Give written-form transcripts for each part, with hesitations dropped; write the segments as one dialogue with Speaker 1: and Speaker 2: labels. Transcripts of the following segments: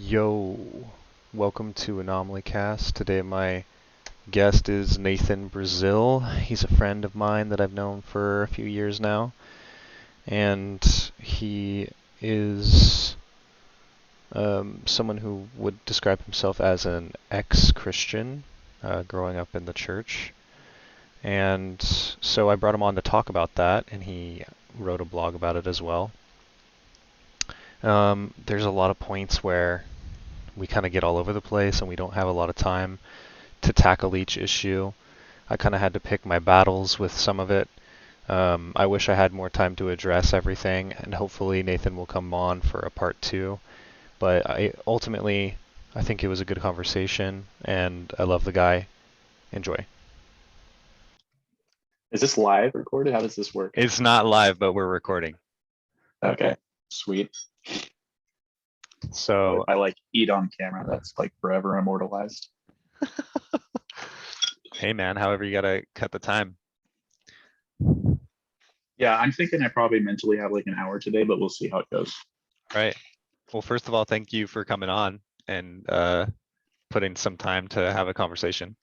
Speaker 1: Yo, welcome to Anomaly Cast. Today my guest is Nathan Brazil. He's a friend of mine that I've known for a few years now, and he is someone who would describe himself as an ex-Christian, growing up in the church. And so I brought him on to talk about that, and he wrote a blog about it as well. There's a lot of points where we kind of get all over the place and we don't have a lot of time to tackle each issue. I kind of had to pick my battles with some of it. I wish I had more time to address everything, and hopefully Nathan will come on for a part two. But I think it was a good conversation, and I love the guy. Enjoy.
Speaker 2: Is this live recorded? How does this work?
Speaker 1: It's not live, but we're recording.
Speaker 2: Okay, sweet.
Speaker 1: So
Speaker 2: if I like eat on camera, that's like forever immortalized.
Speaker 1: hey man, however you gotta cut the time.
Speaker 2: Yeah, I'm thinking I probably mentally have like an hour today, but we'll see how it goes.
Speaker 1: Right. Well, first of all, thank you for coming on and putting some time to have a conversation.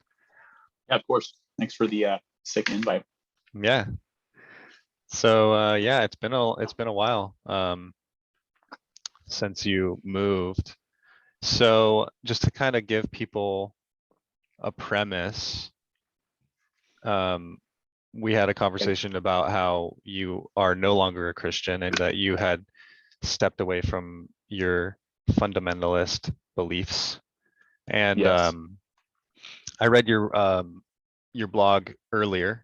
Speaker 2: Yeah, of course. Thanks for the sick invite.
Speaker 1: Yeah. So yeah, it's been a while since you moved. So just to kind of give people a premise, we had a conversation about how you are no longer a Christian and that you had stepped away from your fundamentalist beliefs. And
Speaker 2: Yes.
Speaker 1: I read your blog earlier.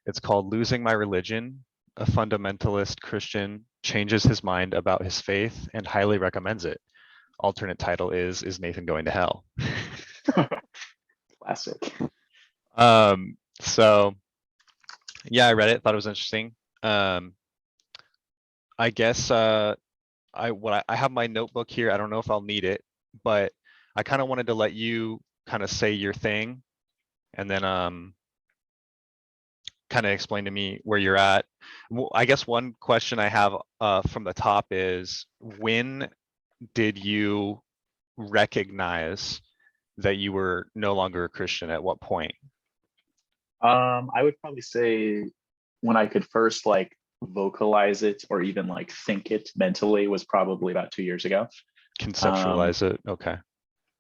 Speaker 1: It's called Losing My Religion. A fundamentalist Christian changes his mind about his faith and highly recommends it. Alternate title is Nathan going to hell?
Speaker 2: Classic.
Speaker 1: So yeah, I read it, thought it was interesting. I guess I have my notebook here. I don't know if I'll need it, but I kind of wanted to let you kind of say your thing and then kind of explain to me where you're at. Well, I guess one question I have from the top is, when did you recognize that you were no longer a Christian? At what point?
Speaker 2: I would probably say when I could first like vocalize it or even like think it mentally was probably about 2 years ago.
Speaker 1: Conceptualize it. Okay.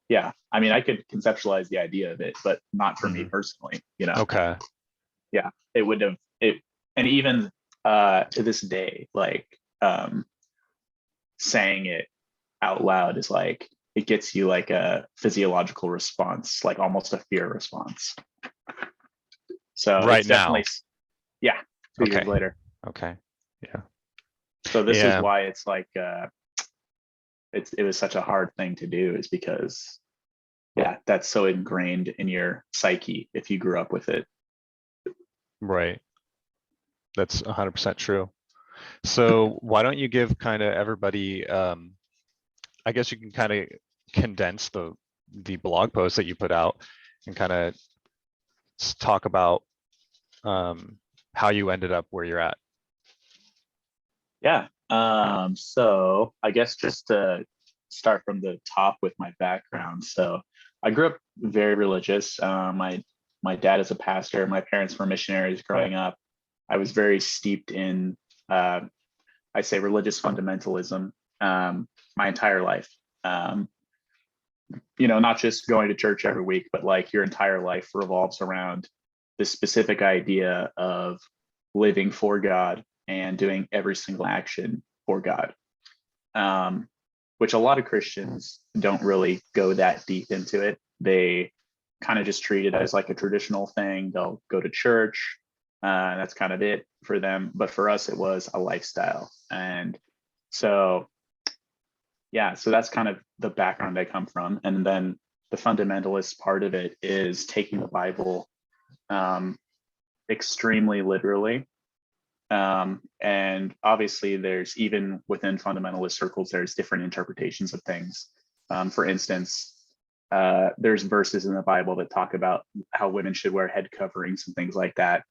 Speaker 2: Yeah, I mean, I could conceptualize the idea of it, but not for me personally,
Speaker 1: Okay.
Speaker 2: Yeah, it would have it, and even to this day, like saying it out loud is like it gets you like a physiological response, like almost a fear response. So
Speaker 1: Right
Speaker 2: it's definitely,
Speaker 1: now.
Speaker 2: yeah, 2 years
Speaker 1: Okay.
Speaker 2: later.
Speaker 1: Okay. Yeah.
Speaker 2: So this is
Speaker 1: Yeah.
Speaker 2: why it's like it was such a hard thing to do, is because yeah, that's so ingrained in your psyche if you grew up with it.
Speaker 1: Right. That's 100% true. So why don't you give kind of everybody, I guess you can kind of condense the blog post that you put out and kind of talk about how you ended up where you're at.
Speaker 2: Yeah. So I guess just to start from the top with my background. So I grew up very religious. My dad is a pastor. My parents were missionaries growing up. I was very steeped in, uh, I say, religious fundamentalism my entire life. Not just going to church every week, but like your entire life revolves around this specific idea of living for God and doing every single action for God, which a lot of Christians don't really go that deep into it. They kind of just treat it as like a traditional thing. They'll go to church. That's kind of it for them. But for us, it was a lifestyle. And so yeah, so that's kind of the background I come from. And then the fundamentalist part of it is taking the Bible um, extremely literally. And obviously, there's, even within fundamentalist circles, there's different interpretations of things. For instance, there's verses in the Bible that talk about how women should wear head coverings and things like that.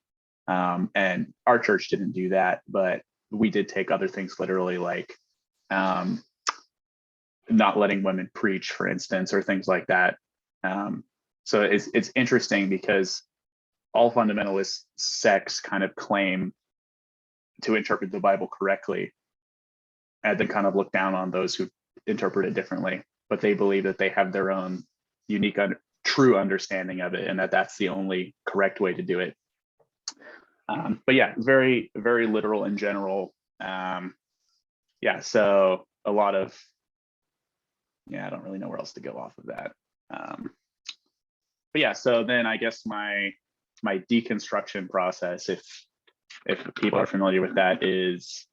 Speaker 2: And our church didn't do that, but we did take other things literally, like not letting women preach, for instance, or things like that. So it's interesting because all fundamentalist sects kind of claim to interpret the Bible correctly, and then kind of look down on those who interpret it differently. But they believe that they have their own unique, true understanding of it, and that that's the only correct way to do it. But yeah, very, very literal in general. Yeah, so a lot of, yeah, I don't really know where else to go off of that. But yeah, so then I guess my deconstruction process, if people are familiar with that, is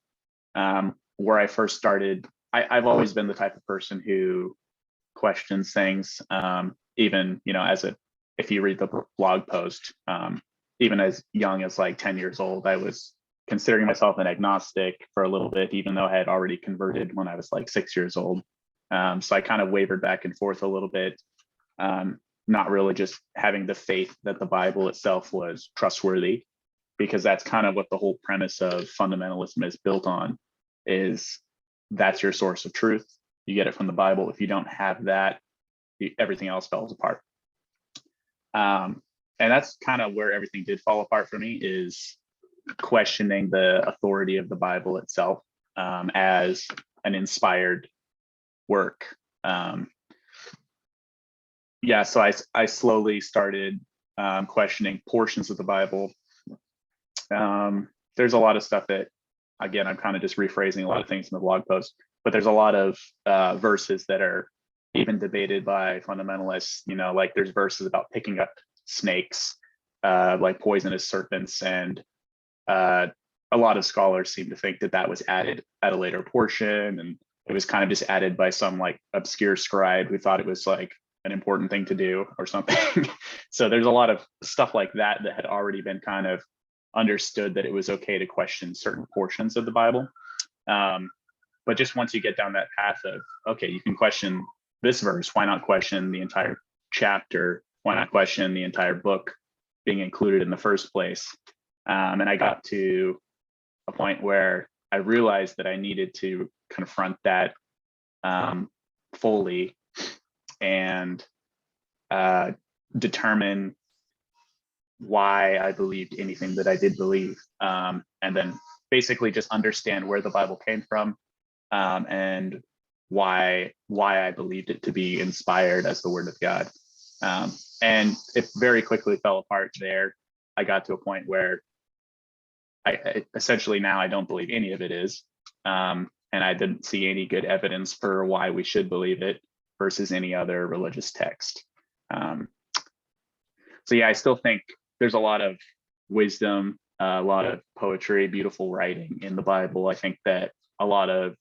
Speaker 2: where I first started. I've always been the type of person who questions things, even, you know, if you read the blog post, even as young as like 10 years old, I was considering myself an agnostic for a little bit, even though I had already converted when I was like 6 years old. So I kind of wavered back and forth a little bit, not really just having the faith that the Bible itself was trustworthy, because that's kind of what the whole premise of fundamentalism is built on, is that's your source of truth. You get it from the Bible. If you don't have that, everything else falls apart. And that's kind of where everything did fall apart for me, is questioning the authority of the Bible itself as an inspired work. Yeah, so I slowly started questioning portions of the Bible. There's a lot of stuff that, again, I'm kind of just rephrasing a lot of things in the blog post, but there's a lot of verses that are even debated by fundamentalists. You know, like there's verses about picking up snakes, like poisonous serpents, and a lot of scholars seem to think that that was added at a later portion, and it was kind of just added by some like obscure scribe who thought it was like an important thing to do or something. So there's a lot of stuff like that that had already been kind of understood, that it was okay to question certain portions of the Bible. But just once you get down that path of, okay, you can question this verse, why not question the entire chapter? Why not question the entire book being included in the first place? And I got to a point where I realized that I needed to confront that fully and determine why I believed anything that I did believe, and then basically just understand where the Bible came from, and why I believed it to be inspired as the Word of God. And it very quickly fell apart there. I got to a point where I essentially now I don't believe any of it is, and I didn't see any good evidence for why we should believe it versus any other religious text. So yeah, I still think there's a lot of wisdom, a lot of poetry, beautiful writing in the Bible. I think that a lot of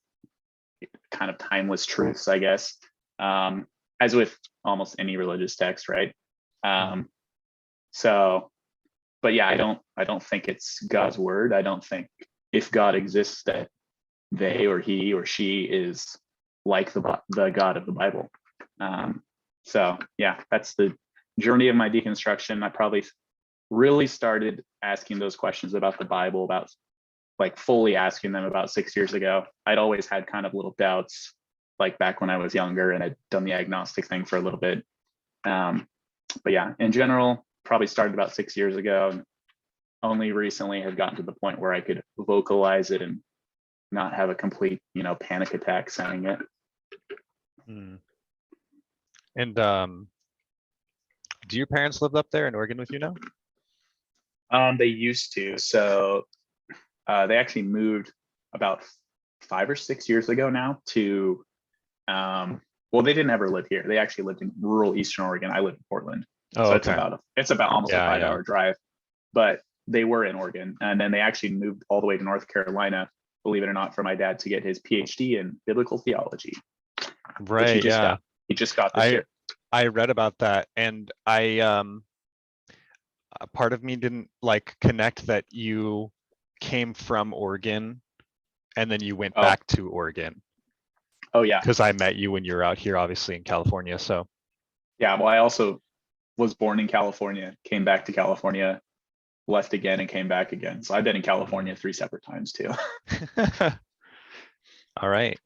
Speaker 2: kind of timeless truths, I guess, as with almost any religious text, right? So, but yeah, I don't think it's God's word. I don't think if God exists that they or he or she is like the God of the Bible. So yeah, that's the journey of my deconstruction. I probably really started asking those questions about the Bible, about like fully asking them about 6 years ago. I'd always had kind of little doubts, like back when I was younger, and I'd done the agnostic thing for a little bit. But yeah, in general, probably started about 6 years ago, and only recently have gotten to the point where I could vocalize it and not have a complete, panic attack saying it.
Speaker 1: And do your parents live up there in Oregon with you now?
Speaker 2: They used to. So they actually moved about 5 or 6 years ago now to, well, they didn't ever live here. They actually lived in rural Eastern Oregon. I live in Portland.
Speaker 1: Oh,
Speaker 2: so
Speaker 1: okay.
Speaker 2: it's about almost a 5-hour drive, but they were in Oregon. And then they actually moved all the way to North Carolina, believe it or not, for my dad to get his PhD in biblical theology.
Speaker 1: Right, yeah.
Speaker 2: He just got this year.
Speaker 1: I read about that, and part of me didn't like connect that you came from Oregon and then you went back to Oregon.
Speaker 2: Oh yeah.
Speaker 1: Because I met you when you were out here, obviously in California. So
Speaker 2: yeah, well, I also was born in California, came back to California, left again, and came back again. So I've been in California 3 separate times too.
Speaker 1: All right.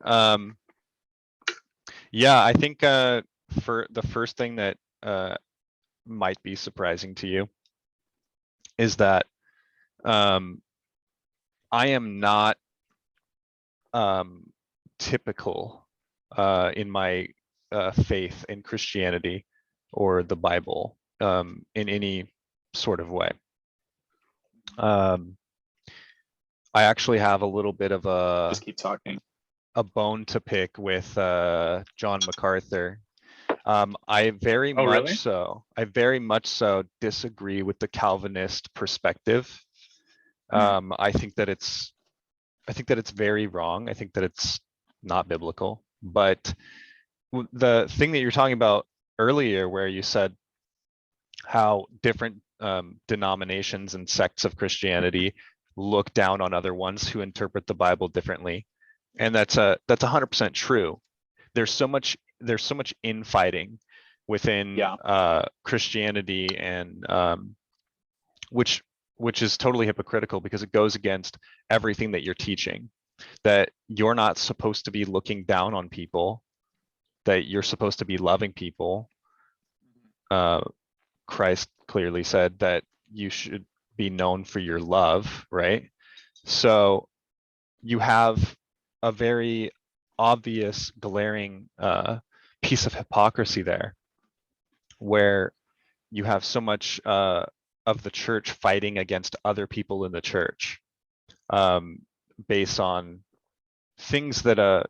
Speaker 1: Yeah, I think for the first thing that might be surprising to you is that um, I am not typical in my faith in Christianity or the Bible in any sort of way. Um, I actually have a little bit of
Speaker 2: Just keep talking.
Speaker 1: a bone to pick with John MacArthur.
Speaker 2: Oh, really?
Speaker 1: I very much so disagree with the Calvinist perspective.
Speaker 2: Hmm.
Speaker 1: I think that it's very wrong. I think that it's not biblical. But the thing that you're talking about earlier, where you said how different denominations and sects of Christianity look down on other ones who interpret the Bible differently, and that's 100% true. There's so much infighting within
Speaker 2: Yeah.
Speaker 1: Christianity, and which which is totally hypocritical because it goes against everything that you're teaching. That you're not supposed to be looking down on people. That you're supposed to be loving people. Uh, Christ clearly said that you should be known for your love, right? So you have a very obvious, glaring piece of hypocrisy there, where you have so much of the church fighting against other people in the church, um, based on things that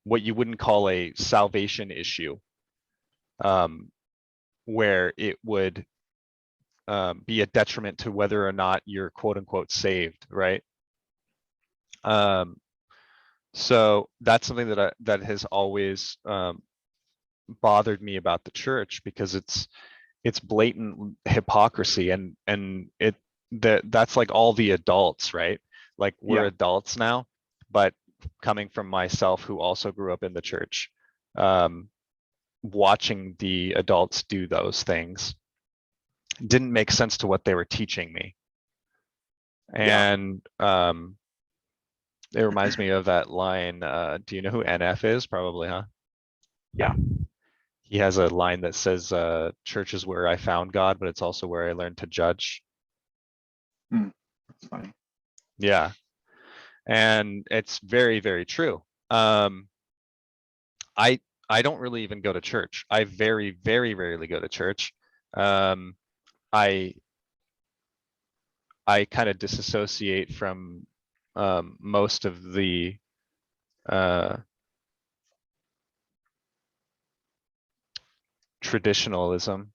Speaker 1: what you wouldn't call a salvation issue, um, where it would be a detriment to whether or not you're quote unquote saved, right? Um, so that's something that has always bothered me about the church, because it's blatant hypocrisy, and that's like all the adults, right? Like we're
Speaker 2: Yeah.
Speaker 1: adults now, but coming from myself who also grew up in the church, um, watching the adults do those things didn't make sense to what they were teaching me.
Speaker 2: Yeah.
Speaker 1: And it reminds me of that line. Do you know who NF is? Probably, huh?
Speaker 2: Yeah.
Speaker 1: He has a line that says, "Church is where I found God, but it's also where I learned to judge."
Speaker 2: Hmm. That's funny.
Speaker 1: Yeah, and it's very, very true. I I don't really even go to church. I very, very rarely go to church. Um, I I kind of disassociate from most of the uh, traditionalism,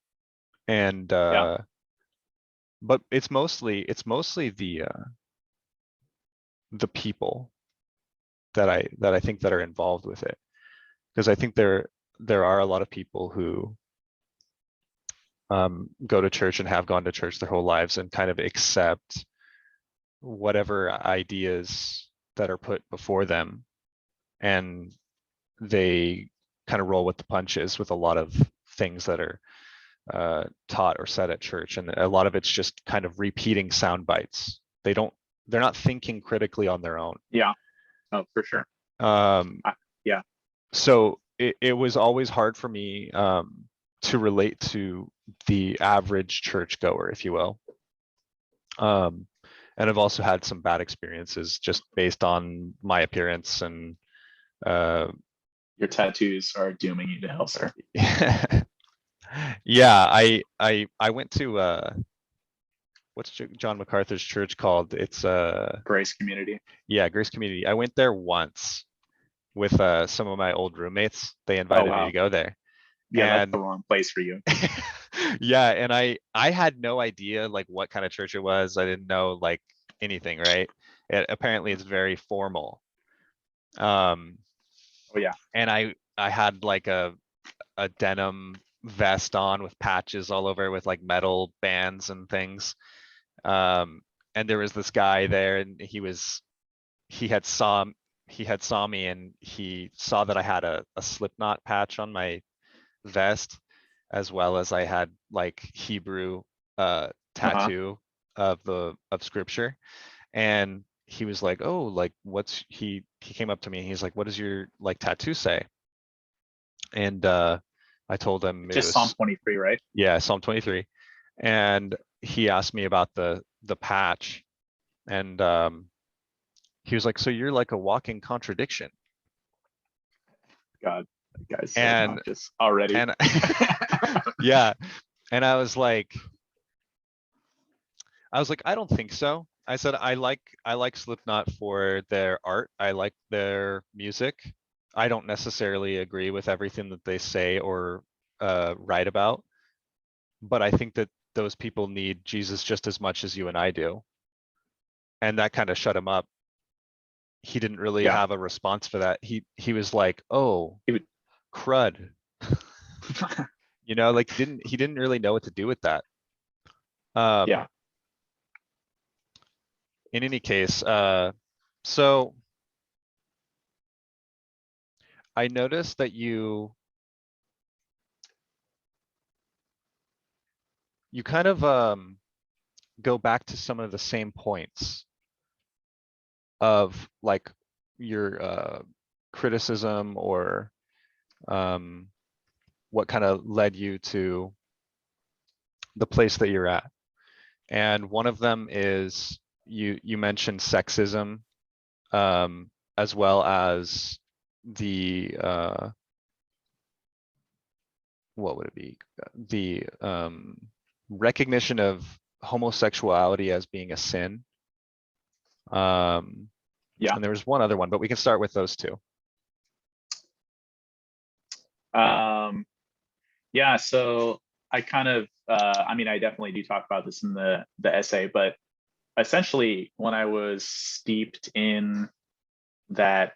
Speaker 1: and
Speaker 2: Yeah.
Speaker 1: but it's mostly the people that I think that are involved with it, because I think there are a lot of people who go to church and have gone to church their whole lives and kind of accept whatever ideas that are put before them, and they kind of roll with the punches with a lot of things that are taught or said at church, and a lot of it's just kind of repeating sound bites. They're not thinking critically on their own.
Speaker 2: Yeah. Oh, for sure.
Speaker 1: Um,
Speaker 2: Yeah.
Speaker 1: so it was always hard for me to relate to the average churchgoer, if you will. Um, and I've also had some bad experiences just based on my appearance, and uh,
Speaker 2: Your tattoos are dooming you to hell, sir.
Speaker 1: yeah, I went to what's John MacArthur's church called? It's
Speaker 2: Grace community.
Speaker 1: yeah, Grace Community. I went there once with some of my old roommates. They
Speaker 2: Oh,
Speaker 1: invited me to
Speaker 2: wow.
Speaker 1: go there,
Speaker 2: Yeah, that's the
Speaker 1: and
Speaker 2: wrong place for you.
Speaker 1: yeah, and I had no idea like what kind of church it was. I didn't know like anything, right? Apparently it's very formal. Um,
Speaker 2: Oh, yeah.
Speaker 1: and I had like a denim vest on with patches all over with like metal bands and things. Um, and there was this guy there, and he had saw he had saw me, and he saw that I had a Slipknot patch on my vest, as well as I had like Hebrew
Speaker 2: Uh-huh.
Speaker 1: tattoo of scripture. And he was like, "Oh, like he came up to me and he's like, "What does your like tattoo say?" And I told him it
Speaker 2: Just Psalm
Speaker 1: was,
Speaker 2: 23, right?
Speaker 1: yeah, Psalm 23. And he asked me about the patch, and he was like, "So you're like a walking contradiction."
Speaker 2: God, that guy's so
Speaker 1: And
Speaker 2: obnoxious already.
Speaker 1: and yeah, and I was like, I don't think so. I said I like Slipknot for their art. I like their music. I don't necessarily agree with everything that they say or write about, but I think that those people need Jesus just as much as you and I do. And that kind of shut him up. He didn't really
Speaker 2: Yeah.
Speaker 1: have a response for that. He was like, "Oh,
Speaker 2: He would,
Speaker 1: crud." Like he didn't really know what to do with that. Um,
Speaker 2: yeah.
Speaker 1: in any case, so I noticed that you kind of go back to some of the same points of like your criticism or um, what kind of led you to the place that you're at. And one of them is you mentioned sexism, as well as the what would it be? The recognition of homosexuality as being a sin. Um,
Speaker 2: Yeah.
Speaker 1: and there was one other one, but we can start with those two.
Speaker 2: Um, yeah. So I kind of, I mean, I definitely do talk about this in the essay, but essentially, when I was steeped in that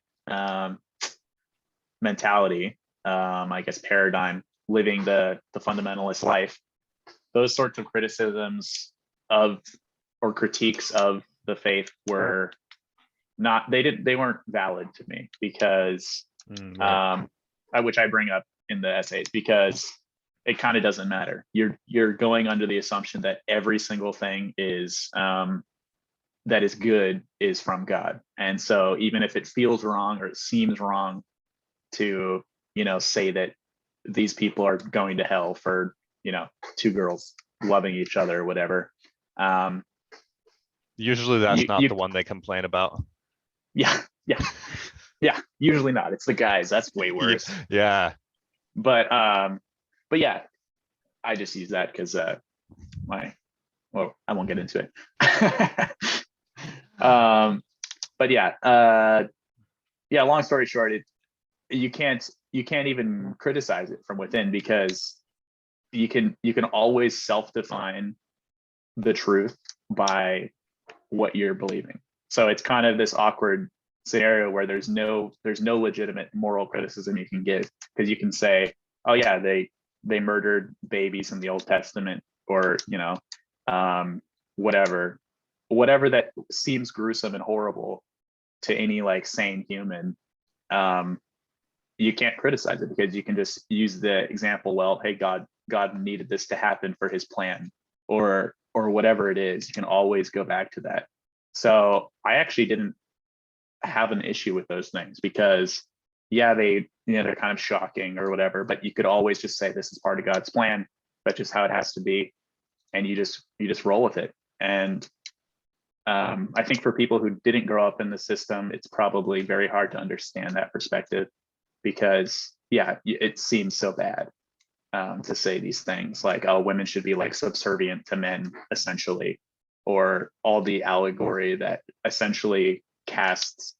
Speaker 2: mentality, I guess paradigm, living the fundamentalist life, those sorts of criticisms of or critiques of the faith were not they weren't valid to me because
Speaker 1: Right.
Speaker 2: which I bring up in the essays because it kind of doesn't matter. You're going under the assumption that every single thing is that is good is from God, and so even if it feels wrong or it seems wrong to say that these people are going to hell for two girls loving each other or whatever. um
Speaker 1: Usually that's not
Speaker 2: you
Speaker 1: the one they complain about.
Speaker 2: yeah, yeah, yeah, usually not. It's the guys, that's way
Speaker 1: Yeah,
Speaker 2: worse.
Speaker 1: yeah.
Speaker 2: But yeah, I just use that because my well, I won't get into it. um but yeah, long story short, you can't even criticize it from within because you can always self-define the truth by what you're believing. So it's kind of this awkward scenario where there's no legitimate moral criticism you can give because you can say, oh yeah, they murdered babies in the Old Testament, or whatever whatever that seems gruesome and horrible to any like sane human. um you can't criticize it because you can just use the example, well, hey, God needed this to happen for his plan, or whatever it is. You can always go back to that. So I actually didn't have an issue with those things because yeah, they're kind of shocking or whatever, but you could always just say this is part of God's plan. That's just how it has to be, and you just roll with it. And I think for people who didn't grow up in the system, it's probably very hard to understand that perspective because yeah, it seems so bad to say these things like, oh, women should be like subservient to men essentially, or all the allegory that essentially casts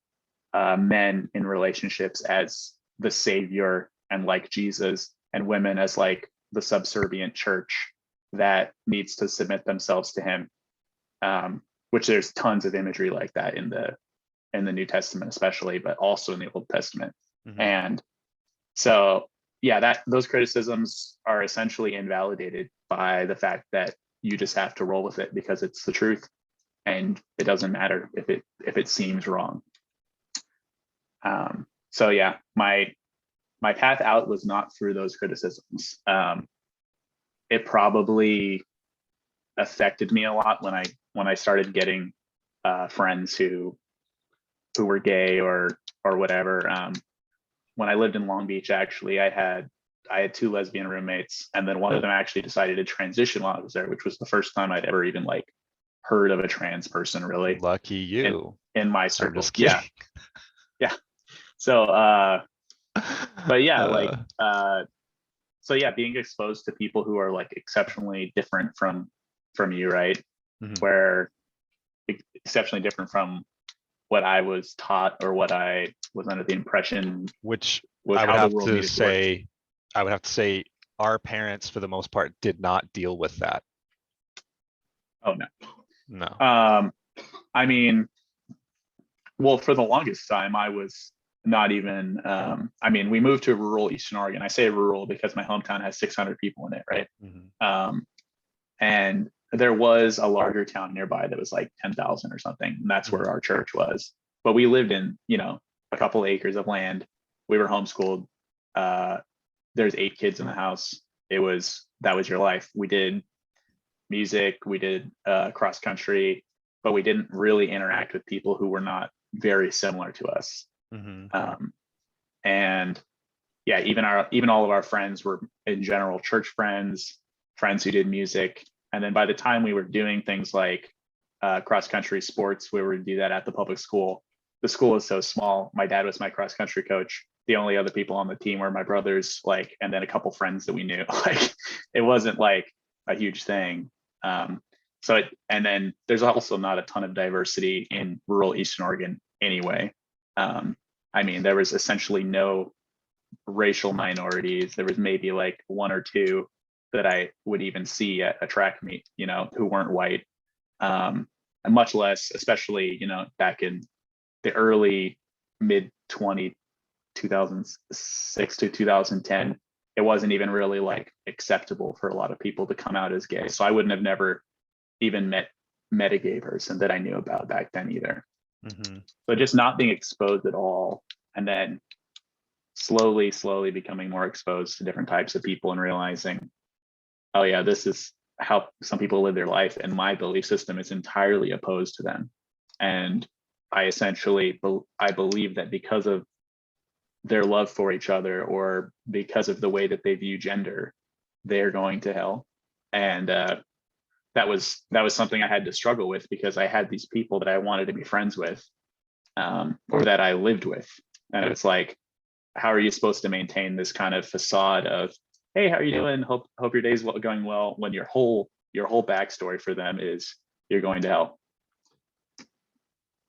Speaker 2: men in relationships as the savior and like Jesus, and women as like the subservient church that needs to submit themselves to him. Which there's tons of imagery like that in the New Testament especially, but also in the Old Testament.
Speaker 1: Mhm.
Speaker 2: And so yeah, that those criticisms are essentially invalidated by the fact that you just have to roll with it because it's the truth, and it doesn't matter if it seems wrong. So yeah, my path out was not through those criticisms. It probably affected me a lot when I started getting friends who were gay or whatever. when I lived in Long Beach, actually, I had two lesbian roommates, and then one of them actually decided to transition while I was there, which was the first time I'd ever even like heard of a trans person really
Speaker 1: Lucky you.
Speaker 2: in my
Speaker 1: I'm
Speaker 2: circle.
Speaker 1: just kidding.
Speaker 2: Yeah. So but yeah, like so yeah, being exposed to people who are like exceptionally different from you, right?
Speaker 1: Mhm.
Speaker 2: Where exceptionally different from what I was taught or what I was under the impression
Speaker 1: Which
Speaker 2: was
Speaker 1: I would
Speaker 2: how the
Speaker 1: have
Speaker 2: world
Speaker 1: to
Speaker 2: needed to work.
Speaker 1: say, I would have to say our parents, for the most part, did not deal with that.
Speaker 2: Oh no.
Speaker 1: No.
Speaker 2: I mean, well, for the longest time, I was not even. I mean, we moved to rural Eastern Oregon. I say rural because my hometown has 600 people in it, right?
Speaker 1: Mhm.
Speaker 2: And there was a larger town nearby that was like 10,000 or something, and that's where
Speaker 1: Mhm.
Speaker 2: our church was. But we lived in, a couple acres of land. We were homeschooled. There's 8 kids in the house. That was your life. We did music, we did cross country, but we didn't really interact with people who were not very similar to us.
Speaker 1: Mhm.
Speaker 2: And yeah, even all of our friends were in general church friends, friends who did music. And then by the time we were doing things like cross country sports, we would do that at the public school. The school was so small. My dad was my cross country coach. The only other people on the team were my brothers, like, and then a couple friends that we knew. Like, it wasn't like a huge thing. And then there's also not a ton of diversity in rural Eastern Oregon anyway. I mean, there was essentially no racial minorities. There was maybe like 1 or 2 that I would even see at a track meet, who weren't white. And much less, especially, back in the early mid 2006 to 2010, it wasn't even really like acceptable for a lot of people to come out as gay. So I wouldn't have never even met a gay person that I knew about back then either.
Speaker 1: Mm-hmm.
Speaker 2: So just not being exposed at all, and then slowly becoming more exposed to different types of people and realizing, oh yeah, this is how some people live their life, and my belief system is entirely opposed to them. And I essentially I believe that because of their love for each other, or because of the way that they view gender, they're going to hell. And that was something I had to struggle with, because I had these people that I wanted to be friends with, or that I lived with, and it's like, how are you supposed to maintain this kind of facade of, hey, how are you doing? Hope your day's going well, when your whole backstory for them is you're going to hell.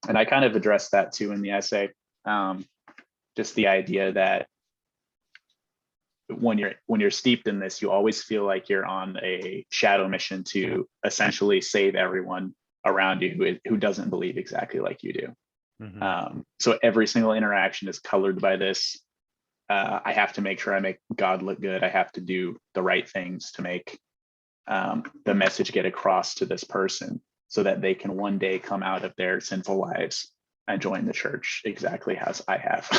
Speaker 2: And I kind of addressed that too in the essay. Just the idea that when you're steeped in this, you always feel like you're on a shadow mission to essentially save everyone around you who doesn't believe exactly like you do.
Speaker 1: Mm-hmm.
Speaker 2: So every single interaction is colored by this. I have to make sure I make God look good. I have to do the right things to make the message get across to this person, so that they can one day come out of their sinful lives and join the church exactly as I have.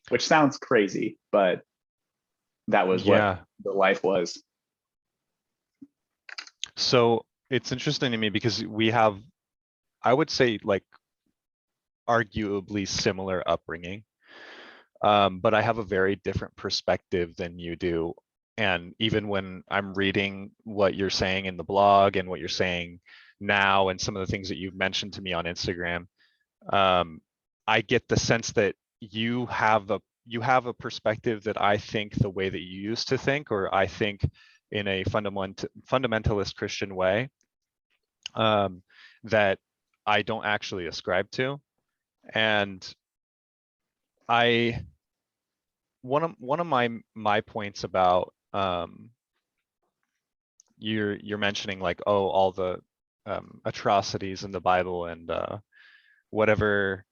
Speaker 2: Which sounds crazy, but that was what the life was.
Speaker 1: So it's interesting to me because we have, I would say, like, arguably similar upbringing. But I have a very different perspective than you do. And even when I'm reading what you're saying in the blog and what you're saying now and some of the things that you've mentioned to me on Instagram, I get the sense that you have a perspective that I think the way that you used to think, or I think in a fundamentalist Christian way, that I don't actually ascribe to. And one of my points about you're mentioning, like, oh, all the atrocities in the Bible and whatever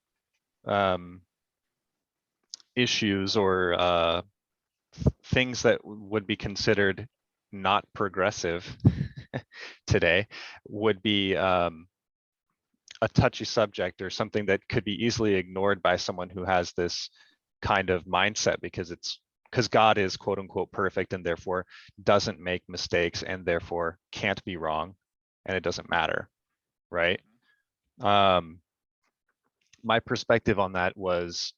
Speaker 1: issues or things that would be considered not progressive today would be a touchy subject, or something that could be easily ignored by someone who has this kind of mindset, because God is quote unquote perfect and therefore doesn't make mistakes and therefore can't be wrong, and it doesn't matter, right? My perspective on that was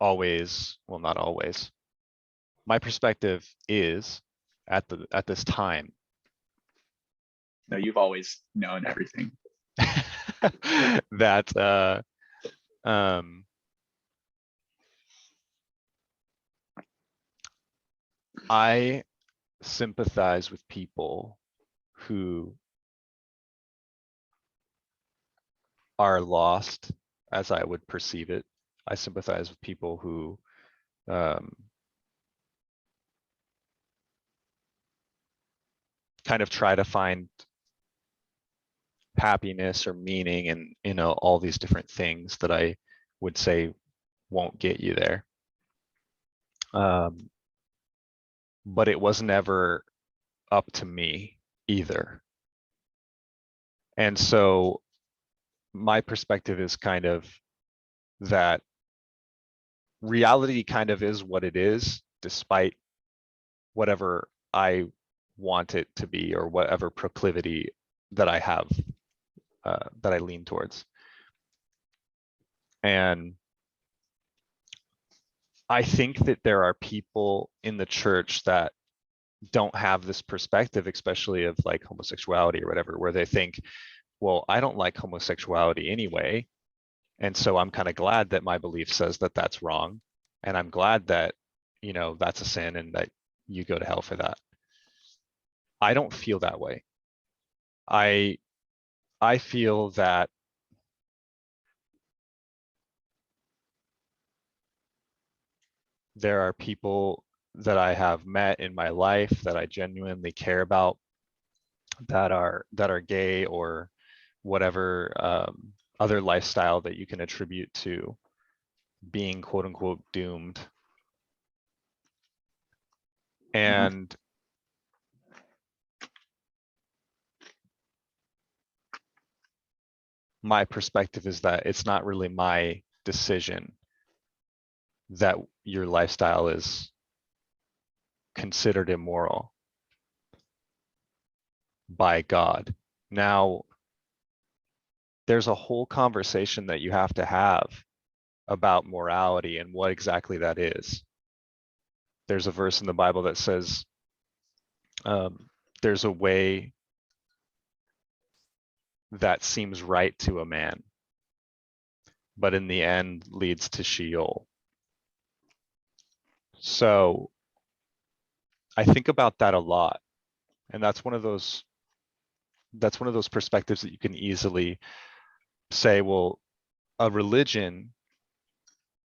Speaker 1: always, well, not always. My perspective is at this time
Speaker 2: No, you've always known everything.
Speaker 1: that um, I sympathize with people who are lost as I would perceive it. I sympathize with people who kind of try to find happiness or meaning and, you know, all these different things that I would say won't get you there. But it was never up to me either. And so my perspective is kind of that reality kind of is what it is, despite whatever I want it to be or whatever proclivity that I have, that I lean towards. And I think that there are people in the church that don't have this perspective, especially of like homosexuality or whatever, where they think, well, I don't like homosexuality anyway. And so I'm kind of glad that my belief says that that's wrong. And I'm glad that, you know, that's a sin and that you go to hell for that. I don't feel that way. I feel that there are people that I have met in my life that I genuinely care about that are gay or whatever other lifestyle that you can attribute to being quote unquote doomed. And my perspective is that it's not really my decision that your lifestyle is considered immoral by God. Now, there's a whole conversation that you have to have about morality and what exactly that is. There's a verse in the Bible that says there's a way that seems right to a man, but in the end leads to Sheol. So I think about that a lot. And that's one of those perspectives that you can easily say, well, a religion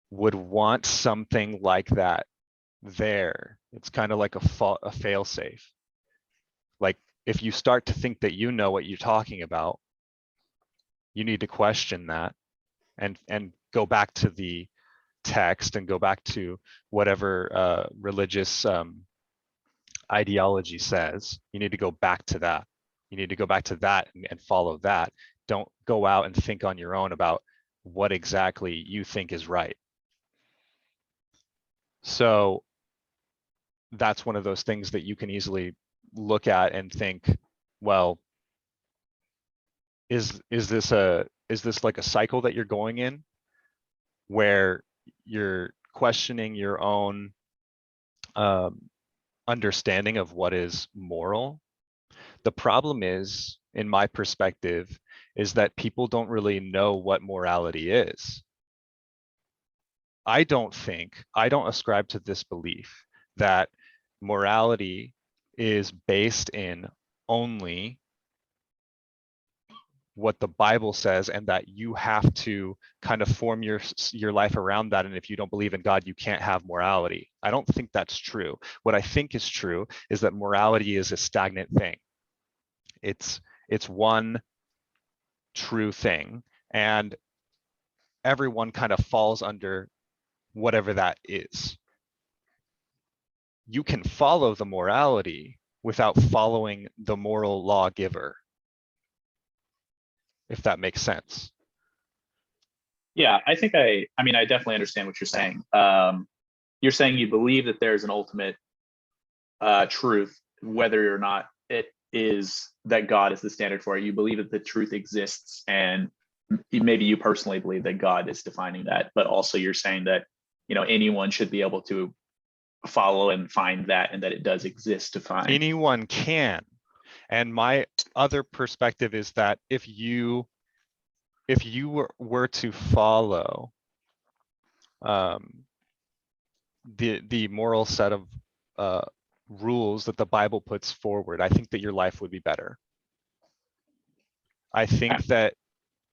Speaker 1: would want something like that there. It's kind of like a fail-safe. Like if you start to think that you know what you're talking about, you need to question that and go back to the text and go back to whatever religious ideology says. You need to go back to that. You need to go back to that and follow that. Don't go out and think on your own about what exactly you think is right. So that's one of those things that you can easily look at and think, well, is this like a cycle that you're going in where you're questioning your own understanding of what is moral? The problem is, in my perspective, is that people don't really know what morality is. I don't ascribe to this belief that morality is based in only what the Bible says and that you have to kind of form your life around that. And if you don't believe in God, you can't have morality. I don't think that's true. What I think is true is that morality is a stagnant thing. It's one true thing, and everyone kind of falls under whatever that is. You can follow the morality without following the moral lawgiver, if that makes sense.
Speaker 2: Yeah, I think I mean, I definitely understand what you're saying. You're saying you believe that there's an ultimate truth, whether or not it is that God is the standard for it. You believe that the truth exists, and maybe you personally believe that God is defining that, but also you're saying that anyone should be able to follow and find that, and that it does exist to find.
Speaker 1: Anyone can. And my other perspective is that if you were to follow the moral set of rules that the Bible puts forward, I think that your life would be better. I think that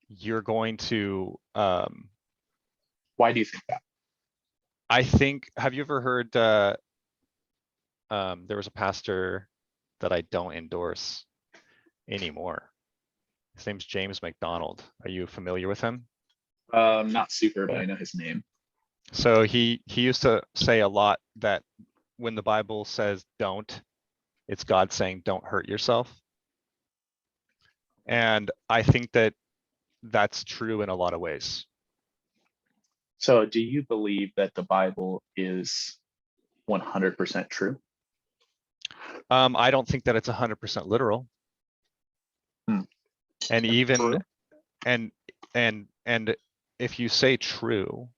Speaker 1: you're going to
Speaker 2: Why do you think that?
Speaker 1: I think, have you ever heard there was a pastor that I don't endorse anymore. His name's James McDonald. Are you familiar with him?
Speaker 2: Not super, but I know his name.
Speaker 1: So he used to say a lot that when the Bible says don't, it's God saying don't hurt yourself. And I think that that's true in a lot of ways.
Speaker 2: So do you believe that the Bible is 100% true?
Speaker 1: I don't think that it's 100% literal. And even
Speaker 2: True?
Speaker 1: and if you say true,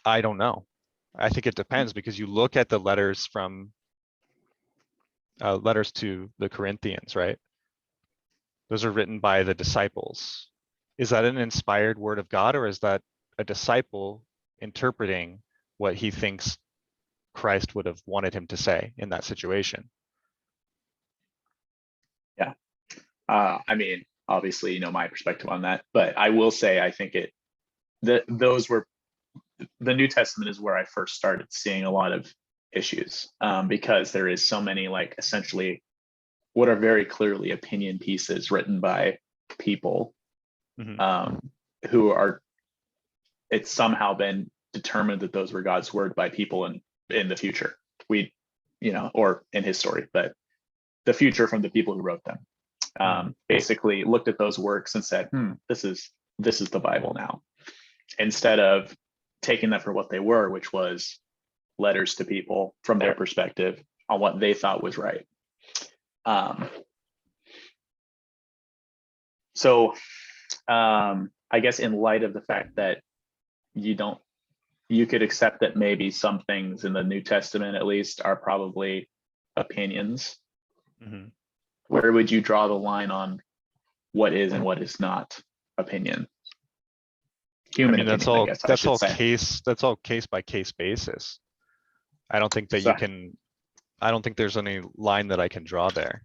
Speaker 1: I don't know. I think it depends, because you look at the letters from letters to the Corinthians, right? Those are written by the disciples. Is that an inspired word of God, or is that a disciple interpreting what he thinks Christ would have wanted him to say in that situation?
Speaker 2: Yeah. I mean, obviously, my perspective on that, but I will say, I think those were, the New Testament is where I first started seeing a lot of issues, because there is so many, like, essentially what are very clearly opinion pieces written by people who are, it's somehow been determined that those were God's word by people in the future, or in his story, but the future from the people who wrote them, basically looked at those works and said, this is the Bible now, instead of taking them for what they were, which was letters to people from their perspective on what they thought was right. So I guess in light of the fact that you could accept that maybe some things in the New Testament, at least, are probably opinions. Where would you draw the line on what is and what is not opinion? Human opinion, I guess I should say.
Speaker 1: That's all case by case basis. I don't think that I don't think there's any line that I can draw there.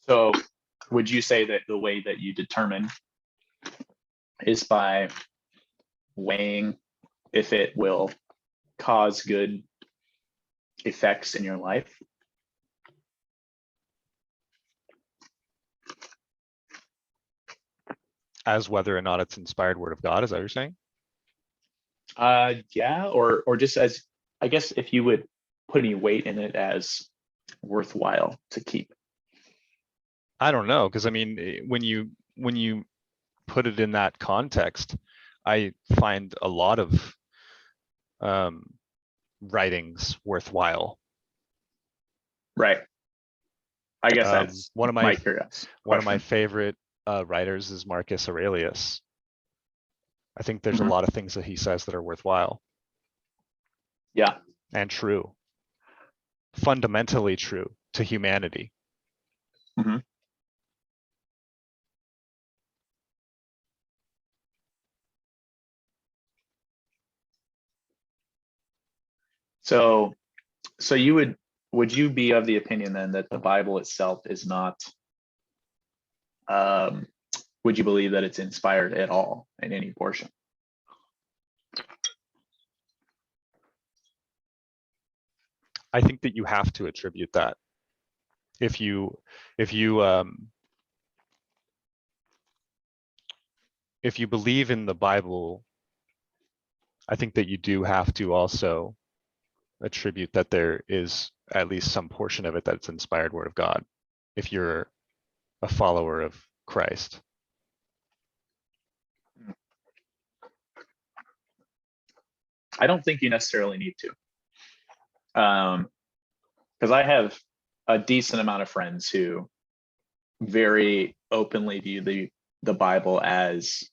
Speaker 2: So would you say that the way that you determine is by weighing if it will cause good effects in your life?
Speaker 1: As whether or not it's inspired word of God, is that what you're saying?
Speaker 2: Yeah, or just as, I guess, if you would put any weight in it as worthwhile to keep.
Speaker 1: I don't know, because I mean, when you put it in that context, I find a lot of writings worthwhile.
Speaker 2: Right. I guess that's
Speaker 1: one of my favorite writers is Marcus Aurelius. I think there's a lot of things that he says that are worthwhile.
Speaker 2: Yeah.
Speaker 1: And true. Fundamentally true to humanity.
Speaker 2: So would you be of the opinion then that the Bible itself is not, would you believe that it's inspired at all in any portion?
Speaker 1: I think that you have to attribute that. If you believe in the Bible, I think that you do have to also attribute that there is at least some portion of it that's inspired word of God, if you're a follower of Christ.
Speaker 2: I don't think you necessarily need to, because I have a decent amount of friends who very openly view the Bible as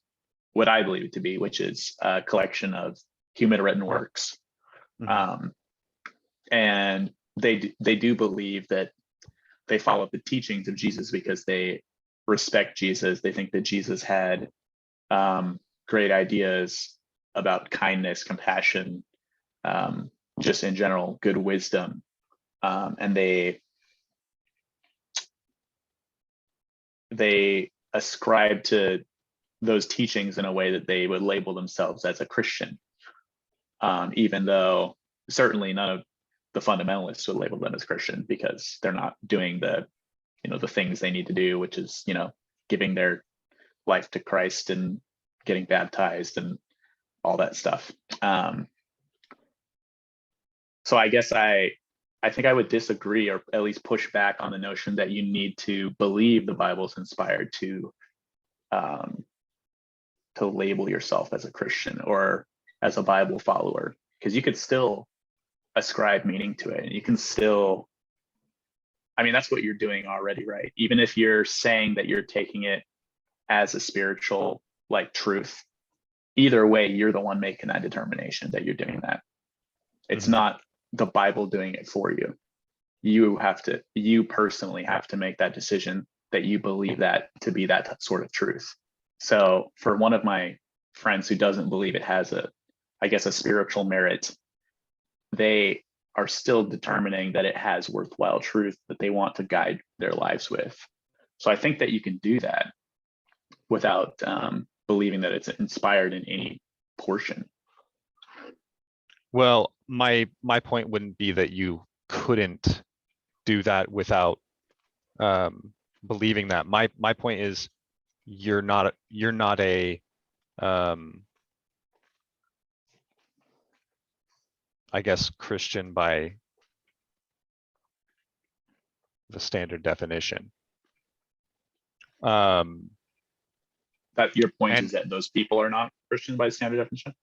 Speaker 2: what I believe it to be, which is a collection of human written works.
Speaker 1: Mhm.
Speaker 2: And they do believe that they follow the teachings of Jesus because they respect Jesus. They think that Jesus had great ideas about kindness, compassion, just in general, good wisdom. And they ascribe to those teachings in a way that they would label themselves as a Christian, even though certainly none of the fundamentalists would label them as Christian because they're not doing the things they need to do, which is giving their life to Christ and getting baptized and all that stuff. So I guess I think I would disagree, or at least push back on the notion that you need to believe the Bible's inspired to label yourself as a Christian or as a Bible follower, because you could still ascribe meaning to it. You can still, I mean, that's what you're doing already, right? Even if you're saying that you're taking it as a spiritual like truth, either way, you're the one making that determination that you're doing that. It's not the Bible doing it for you. You personally have to make that decision that you believe that to be that sort of truth. So for one of my friends who doesn't believe it has a spiritual merit, they are still determining that it has worthwhile truth that they want to guide their lives with. So I think that you can do that without believing that it's inspired in any portion.
Speaker 1: Well, my point wouldn't be that you couldn't do that without believing that. My point is you're not a I guess Christian by the standard definition.
Speaker 2: That your point
Speaker 1: And
Speaker 2: is that those people are not Christian by standard definition?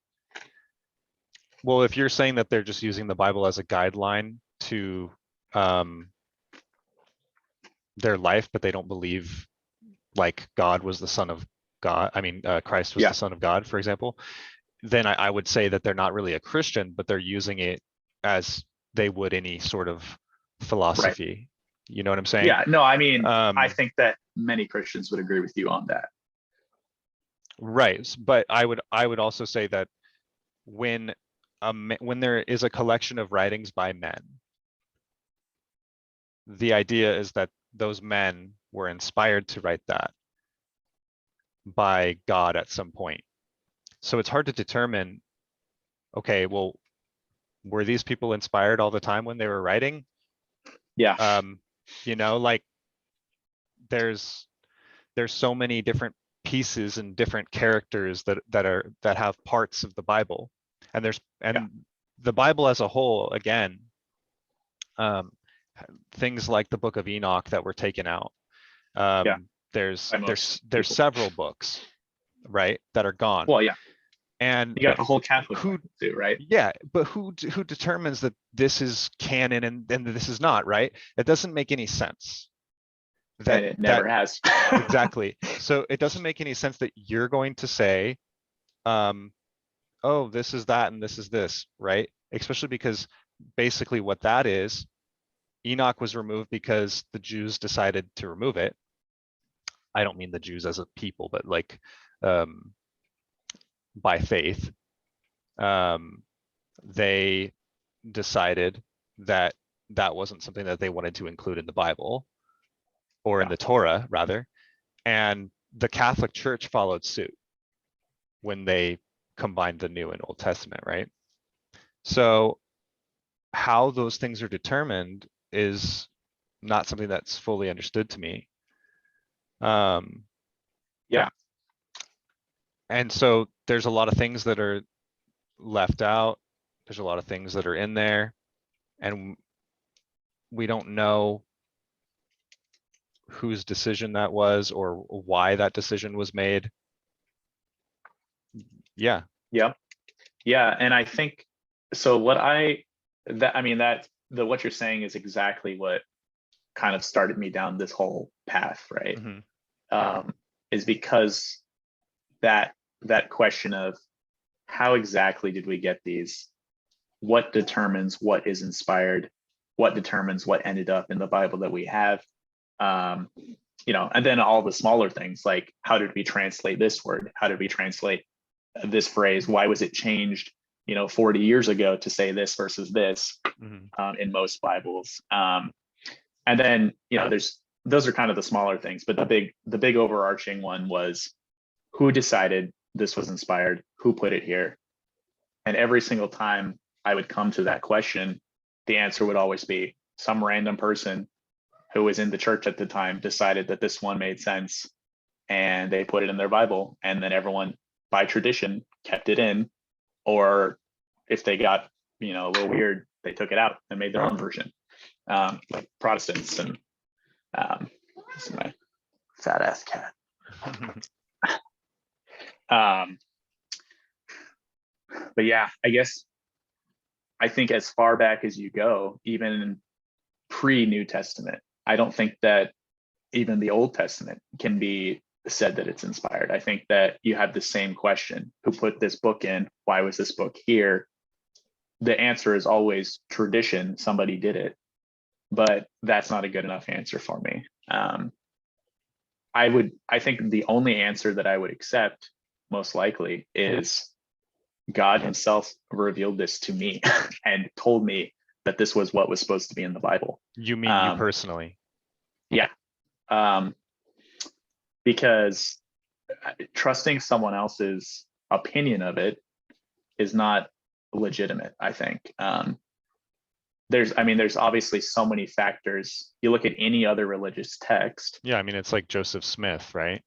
Speaker 1: well, if you're saying that they're just using the Bible as a guideline to their life, but they don't believe like God was the son of God, I mean, Christ was
Speaker 2: Yeah.
Speaker 1: the son of God, for example, then I would say that they're not really a Christian, but they're using it as they would any sort of philosophy. Right. You know what I'm saying?
Speaker 2: Yeah, no, I mean, I think that many Christians would agree with you on that.
Speaker 1: Right, but I would also say that when there is a collection of writings by men, the idea is that those men were inspired to write that by God at some point. So it's hard to determine, okay, well, were these people inspired all the time when they were writing?
Speaker 2: Yeah.
Speaker 1: Like there's so many different pieces and different characters that have parts of the Bible, and the Bible as a whole, again, things like the book of Enoch that were taken out. There's several books, right, that are gone.
Speaker 2: Well, yeah.
Speaker 1: And
Speaker 2: you got the whole Catholic too, right?
Speaker 1: Yeah, but who determines that this is canon and this is not, right? It doesn't make any sense.
Speaker 2: And it never has.
Speaker 1: Exactly. So it doesn't make any sense that you're going to say, oh, this is that and this is this, right? Especially because basically what that is, Enoch was removed because the Jews decided to remove it. I don't mean the Jews as a people, but like by faith. They decided that that wasn't something that they wanted to include in the Bible, or in the Torah rather, and the Catholic Church followed suit when they combined the New and Old Testament, right? So how those things are determined is not something that's fully understood to me.
Speaker 2: Yeah.
Speaker 1: And so there's a lot of things that are left out. There's a lot of things that are in there, and we don't know whose decision that was or why that decision was made. Yeah.
Speaker 2: Yeah. And I think so. What you're saying is exactly what kind of started me down this whole path, right? is because that question of how exactly did we get these? What determines what is inspired? What determines what ended up in the Bible that we have? And then all the smaller things like how did we translate this word? How did we translate this phrase? Why was it changed 40 years ago to say this versus this in most Bibles? And then those are kind of the smaller things, but the big overarching one was who decided this was inspired, who put it here. And every single time I would come to that question, the answer would always be some random person who was in the church at the time decided that this one made sense and they put it in their Bible, and then everyone by tradition kept it in, or if they got a little weird, they took it out and made their own version, like Protestants. And this is my fat ass cat. But yeah, I think as far back as you go, even pre-New Testament, I don't think that even the Old Testament can be said that it's inspired. I think that you have the same question: who put this book in? Why was this book here? The answer is always tradition. Somebody did it, but that's not a good enough answer for me. I think the only answer that I would accept most likely is God himself revealed this to me and told me that this was what was supposed to be in the Bible.
Speaker 1: You mean you personally?
Speaker 2: Yeah. Because trusting someone else's opinion of it is not legitimate, I think. There's obviously so many factors. You look at any other religious text.
Speaker 1: Yeah, it's like Joseph Smith, right?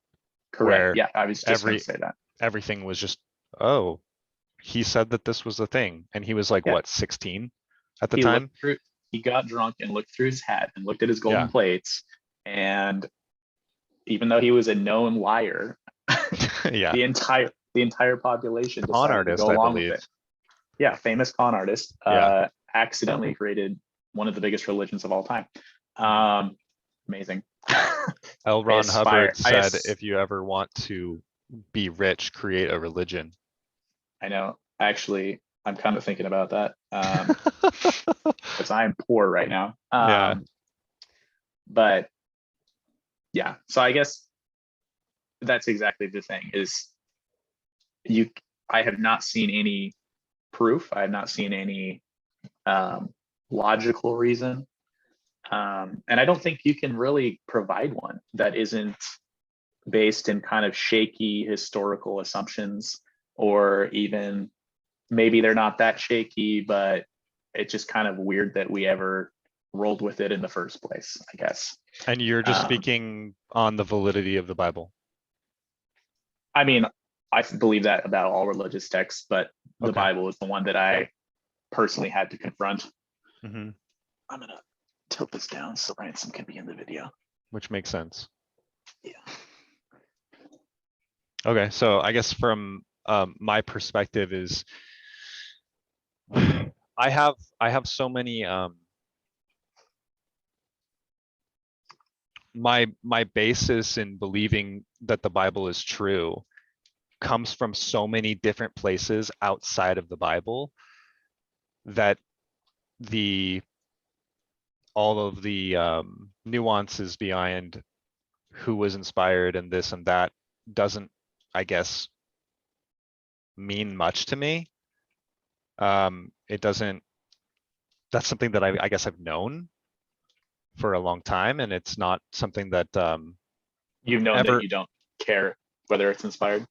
Speaker 2: Correct. Yeah, I was just going to say that.
Speaker 1: Everything was just, oh, he said that this was a thing, and he was like, what, 16 at the time?
Speaker 2: He got drunk and looked through his hat and looked at his golden plates, and even though he was a known liar, the entire population decided to go along with it. Yeah, famous con artist, accidentally created one of the biggest religions of all time. Amazing.
Speaker 1: L. Ron Hubbard said, if you ever want to be rich, create a religion.
Speaker 2: I know. Actually, I'm kind of thinking about that because I'm poor right now. But yeah, so I guess that's exactly the thing is I have not seen any proof. I have not seen any logical reason. And I don't think you can really provide one that isn't based in kind of shaky historical assumptions, or even maybe they're not that shaky, but it's just kind of weird that we ever rolled with it in the first place, I guess.
Speaker 1: And you're just speaking on the validity of the Bible.
Speaker 2: I believe that about all religious texts, but the Bible is the one that I personally had to confront.
Speaker 1: Mm-hmm.
Speaker 2: I'm going to tilt this down so Ransom can be in the video.
Speaker 1: Which makes sense.
Speaker 2: Yeah.
Speaker 1: Okay, so I guess from my perspective is I have so many my basis in believing that the Bible is true comes from so many different places outside of the Bible that all of the nuances behind who was inspired and this and that doesn't, I guess, mean much to me. It doesn't. That's something that I guess I've known for a long time, and it's not something that
Speaker 2: you've known that you don't care whether it's inspired.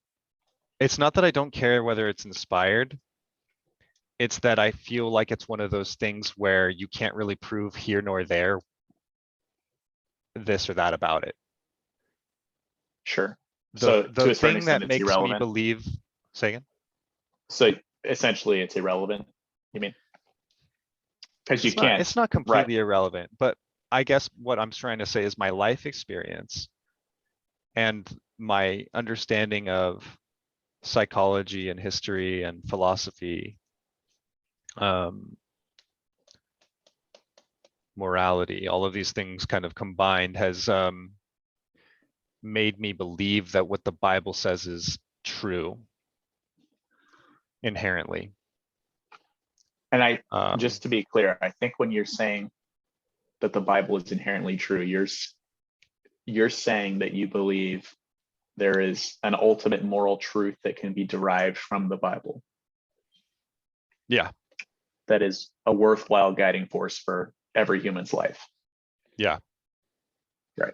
Speaker 1: It's not that I don't care whether it's inspired. It's that I feel like it's one of those things where you can't really prove here nor there this or that about it.
Speaker 2: Sure.
Speaker 1: The thing that makes me believe. Say again?
Speaker 2: So essentially, it's irrelevant. You mean? Because you can't.
Speaker 1: It's not completely irrelevant, but I guess what I'm trying to say is my life experience and my understanding of psychology and history and philosophy, morality, all of these things kind of combined has made me believe that what the Bible says is true inherently.
Speaker 2: And
Speaker 1: Um,
Speaker 2: just to be clear, I think when you're saying that the Bible is inherently true, you're saying that you believe there is an ultimate moral truth that can be derived from the Bible
Speaker 1: yeah,
Speaker 2: that is a worthwhile guiding force for every human's life.
Speaker 1: yeah,
Speaker 2: Right.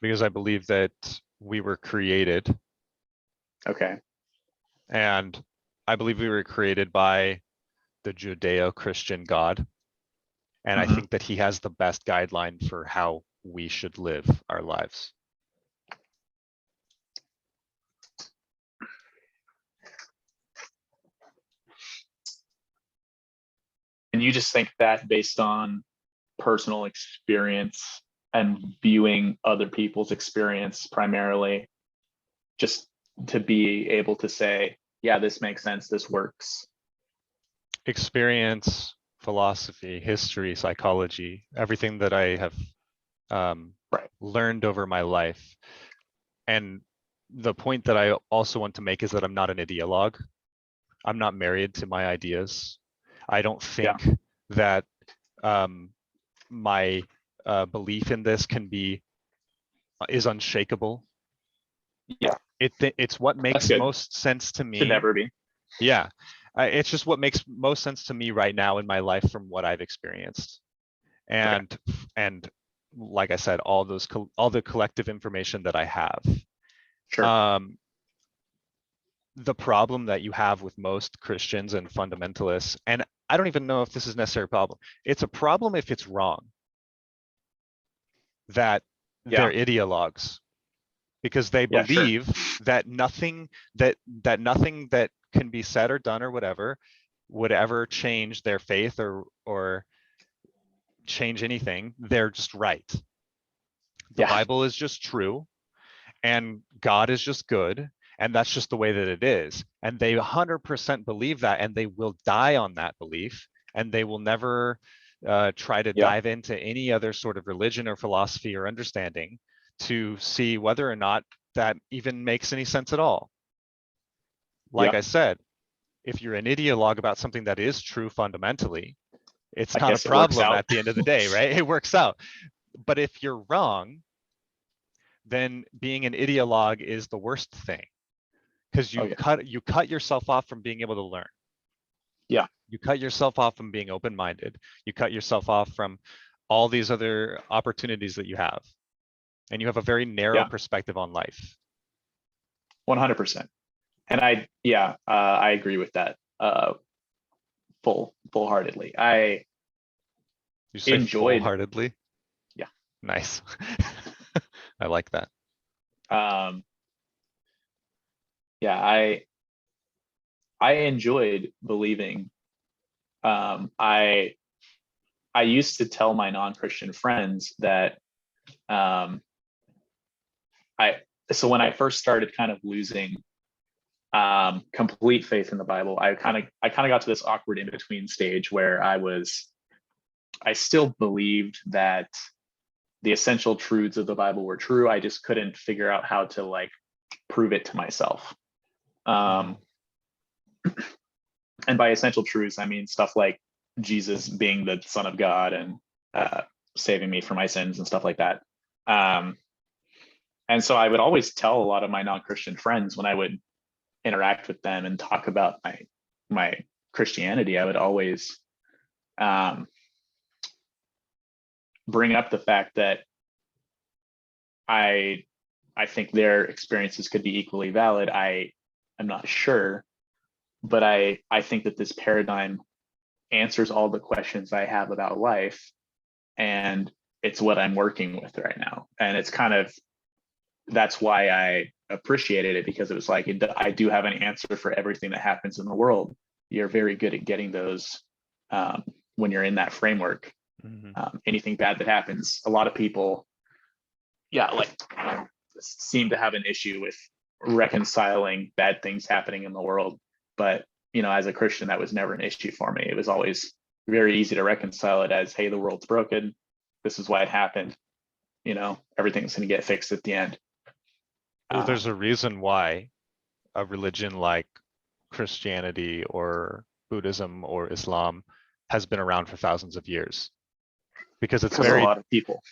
Speaker 1: because I believe that we were created,
Speaker 2: Okay.
Speaker 1: and I believe we were created by the Judeo-Christian God, and I
Speaker 2: Mhm.
Speaker 1: think that he has the best guideline for how we should live our lives.
Speaker 2: And you just think that based on personal experience and viewing other people's experience primarily, just to be able to say, yeah, this makes sense, this works.
Speaker 1: Experience, philosophy, history, psychology, everything that I have
Speaker 2: Right.
Speaker 1: learned over my life. And the point that I also want to make is that I'm not an ideologue. I'm not married to my ideas. I don't
Speaker 2: Yeah.
Speaker 1: think that my belief in this is unshakable.
Speaker 2: Yeah.
Speaker 1: It's what
Speaker 2: That's
Speaker 1: makes
Speaker 2: good.
Speaker 1: most sense to
Speaker 2: Should
Speaker 1: me.
Speaker 2: never be.
Speaker 1: Yeah, it's just what makes most sense to me right now in my life from what I've experienced.
Speaker 2: Okay.
Speaker 1: And like I said, all the collective information that I have.
Speaker 2: Sure.
Speaker 1: Um, the problem that you have with most Christians and fundamentalists, and I don't even know if this is necessarily a problem. It's a problem if it's wrong that
Speaker 2: Yeah.
Speaker 1: they're ideologues because they
Speaker 2: Yeah. Sure.
Speaker 1: believe that nothing that can be said or done or whatever would ever change their faith or change anything. They're just right. The
Speaker 2: Yeah.
Speaker 1: Bible is just true and God is just good. And that's just the way that it is. And they 100% believe that, and they will die on that belief, and they will never try to
Speaker 2: Yeah.
Speaker 1: dive into any other sort of religion or philosophy or understanding to see whether or not that even makes any sense at all. Like
Speaker 2: Yeah.
Speaker 1: I said, if you're an ideologue about something that is true fundamentally, it's
Speaker 2: I
Speaker 1: not a
Speaker 2: guess it works
Speaker 1: problem
Speaker 2: out.
Speaker 1: at the end of the day, right? It works out. But if you're wrong, then being an ideologue is the worst thing because
Speaker 2: Oh yeah.
Speaker 1: you cut yourself off from being able to learn.
Speaker 2: Yeah.
Speaker 1: You cut yourself off from being open-minded. You cut yourself off from all these other opportunities that you have, and you have a very narrow
Speaker 2: Yeah.
Speaker 1: perspective on life.
Speaker 2: 100%. And I agree with that. Full-heartedly. I
Speaker 1: You say
Speaker 2: enjoyed.
Speaker 1: full-heartedly.
Speaker 2: Yeah.
Speaker 1: Nice. I like that.
Speaker 2: Um, yeah. I enjoyed believing. I used to tell my non-Christian friends that um, I so when I first started kind of losing complete faith in the Bible, I kind of got to this awkward in between stage where I still believed that the essential truths of the Bible were true. I just couldn't figure out how to like prove it to myself. Um, and by essential truths, I mean stuff like Jesus being the Son of God and uh, saving me from my sins and stuff like that. Um, and so I would always tell a lot of my non-Christian friends when I would interact with them and talk about my Christianity, I would always um, bring up the fact that I I think their experiences could be equally valid. I'm not sure, but I think that this paradigm answers all the questions I have about life, and it's what I'm working with right now. And it's kind of that's why I appreciated it, because it was like I do have an answer for everything that happens in the world. You're very good at getting those when you're in that framework.
Speaker 1: Mm-hmm.
Speaker 2: Anything bad that happens, a lot of people, yeah, like seem to have an issue with reconciling bad things happening in the world. But as a Christian, that was never an issue for me. It was always very easy to reconcile it as, hey, the world's broken. This is why it happened. everything's going to get fixed at the end.
Speaker 1: Well, there's a reason why a religion like Christianity or Buddhism or Islam has been around for thousands of years. Because it's
Speaker 2: a
Speaker 1: very,
Speaker 2: lot of people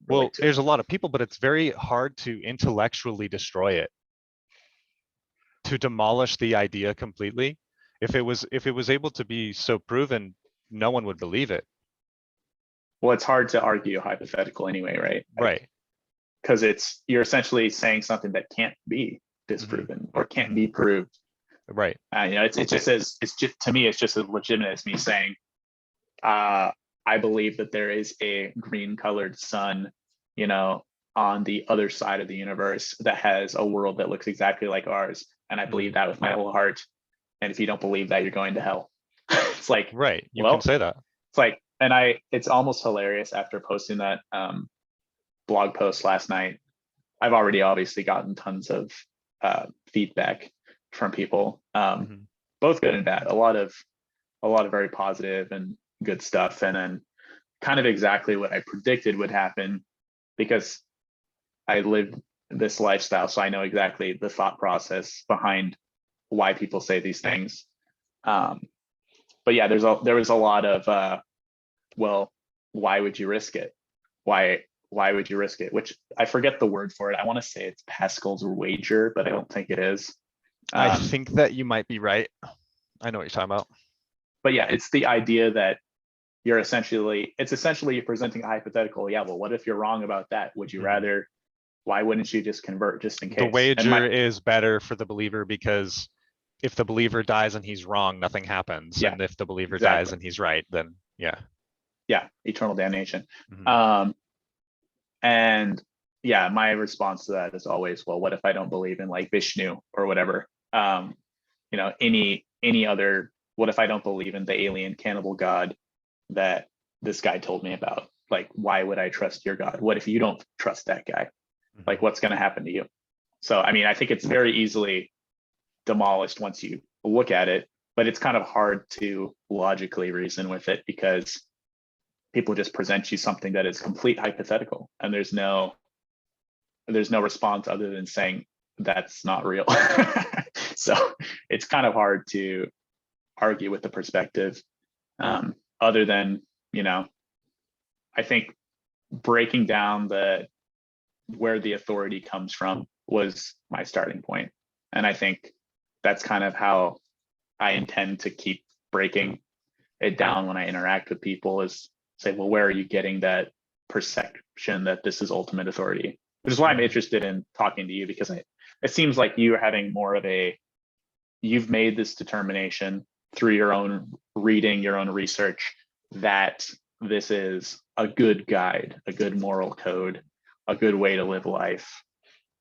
Speaker 1: well,
Speaker 2: relate to it.
Speaker 1: there's a lot of people, but it's very hard to intellectually destroy it, to demolish the idea completely. If it was able to be so proven, no one would believe it.
Speaker 2: Well, it's hard to argue hypothetical anyway, right?
Speaker 1: Right.
Speaker 2: Because you're essentially saying something that can't be disproven or can't be proved.
Speaker 1: Right.
Speaker 2: It's just to me, it's just as legitimate as me saying, I believe that there is a green colored sun, on the other side of the universe that has a world that looks exactly like ours. And I believe that with my whole heart. And if you don't believe that, you're going to hell. It's like,
Speaker 1: right. You can say that.
Speaker 2: It's like, and it's almost hilarious after posting that blog post last night. I've already obviously gotten tons of feedback from people, both good and bad. A lot of very positive and good stuff, and then kind of exactly what I predicted would happen, because I lived this lifestyle, so I know exactly the thought process behind why people say these things. But yeah, there was a lot of well, why would you risk it? Why would you risk it? Which I forget the word for it. I want to say it's Pascal's wager, but I don't think it is.
Speaker 1: I think that you might be right. I know what you're talking about.
Speaker 2: But yeah, it's the idea that it's essentially presenting a hypothetical. Yeah, well, what if you're wrong about that? Would you rather? Why wouldn't you just convert just in case?
Speaker 1: The wager is better for the believer, because if the believer dies and he's wrong, nothing happens. Yeah, and if the believer dies and he's right, then yeah,
Speaker 2: eternal damnation. And yeah, my response to that is always, well, what if I don't believe in like Vishnu or whatever? Any other, what if I don't believe in the alien cannibal god that this guy told me about? Like, why would I trust your God? What if you don't trust that guy? Like, what's going to happen to you? So, I mean, I think it's very easily demolished once you look at it, but it's kind of hard to logically reason with it, because people just present you something that is complete hypothetical, and there's no response other than saying that's not real. So it's kind of hard to argue with the perspective, other than, I think breaking down where the authority comes from was my starting point. And I think that's kind of how I intend to keep breaking it down when I interact with people, is say, well, where are you getting that perception that this is ultimate authority? Which is why I'm interested in talking to you, because it seems like you are having more of you've made this determination through your own reading, your own research, that this is a good guide, a good moral code, a good way to live life.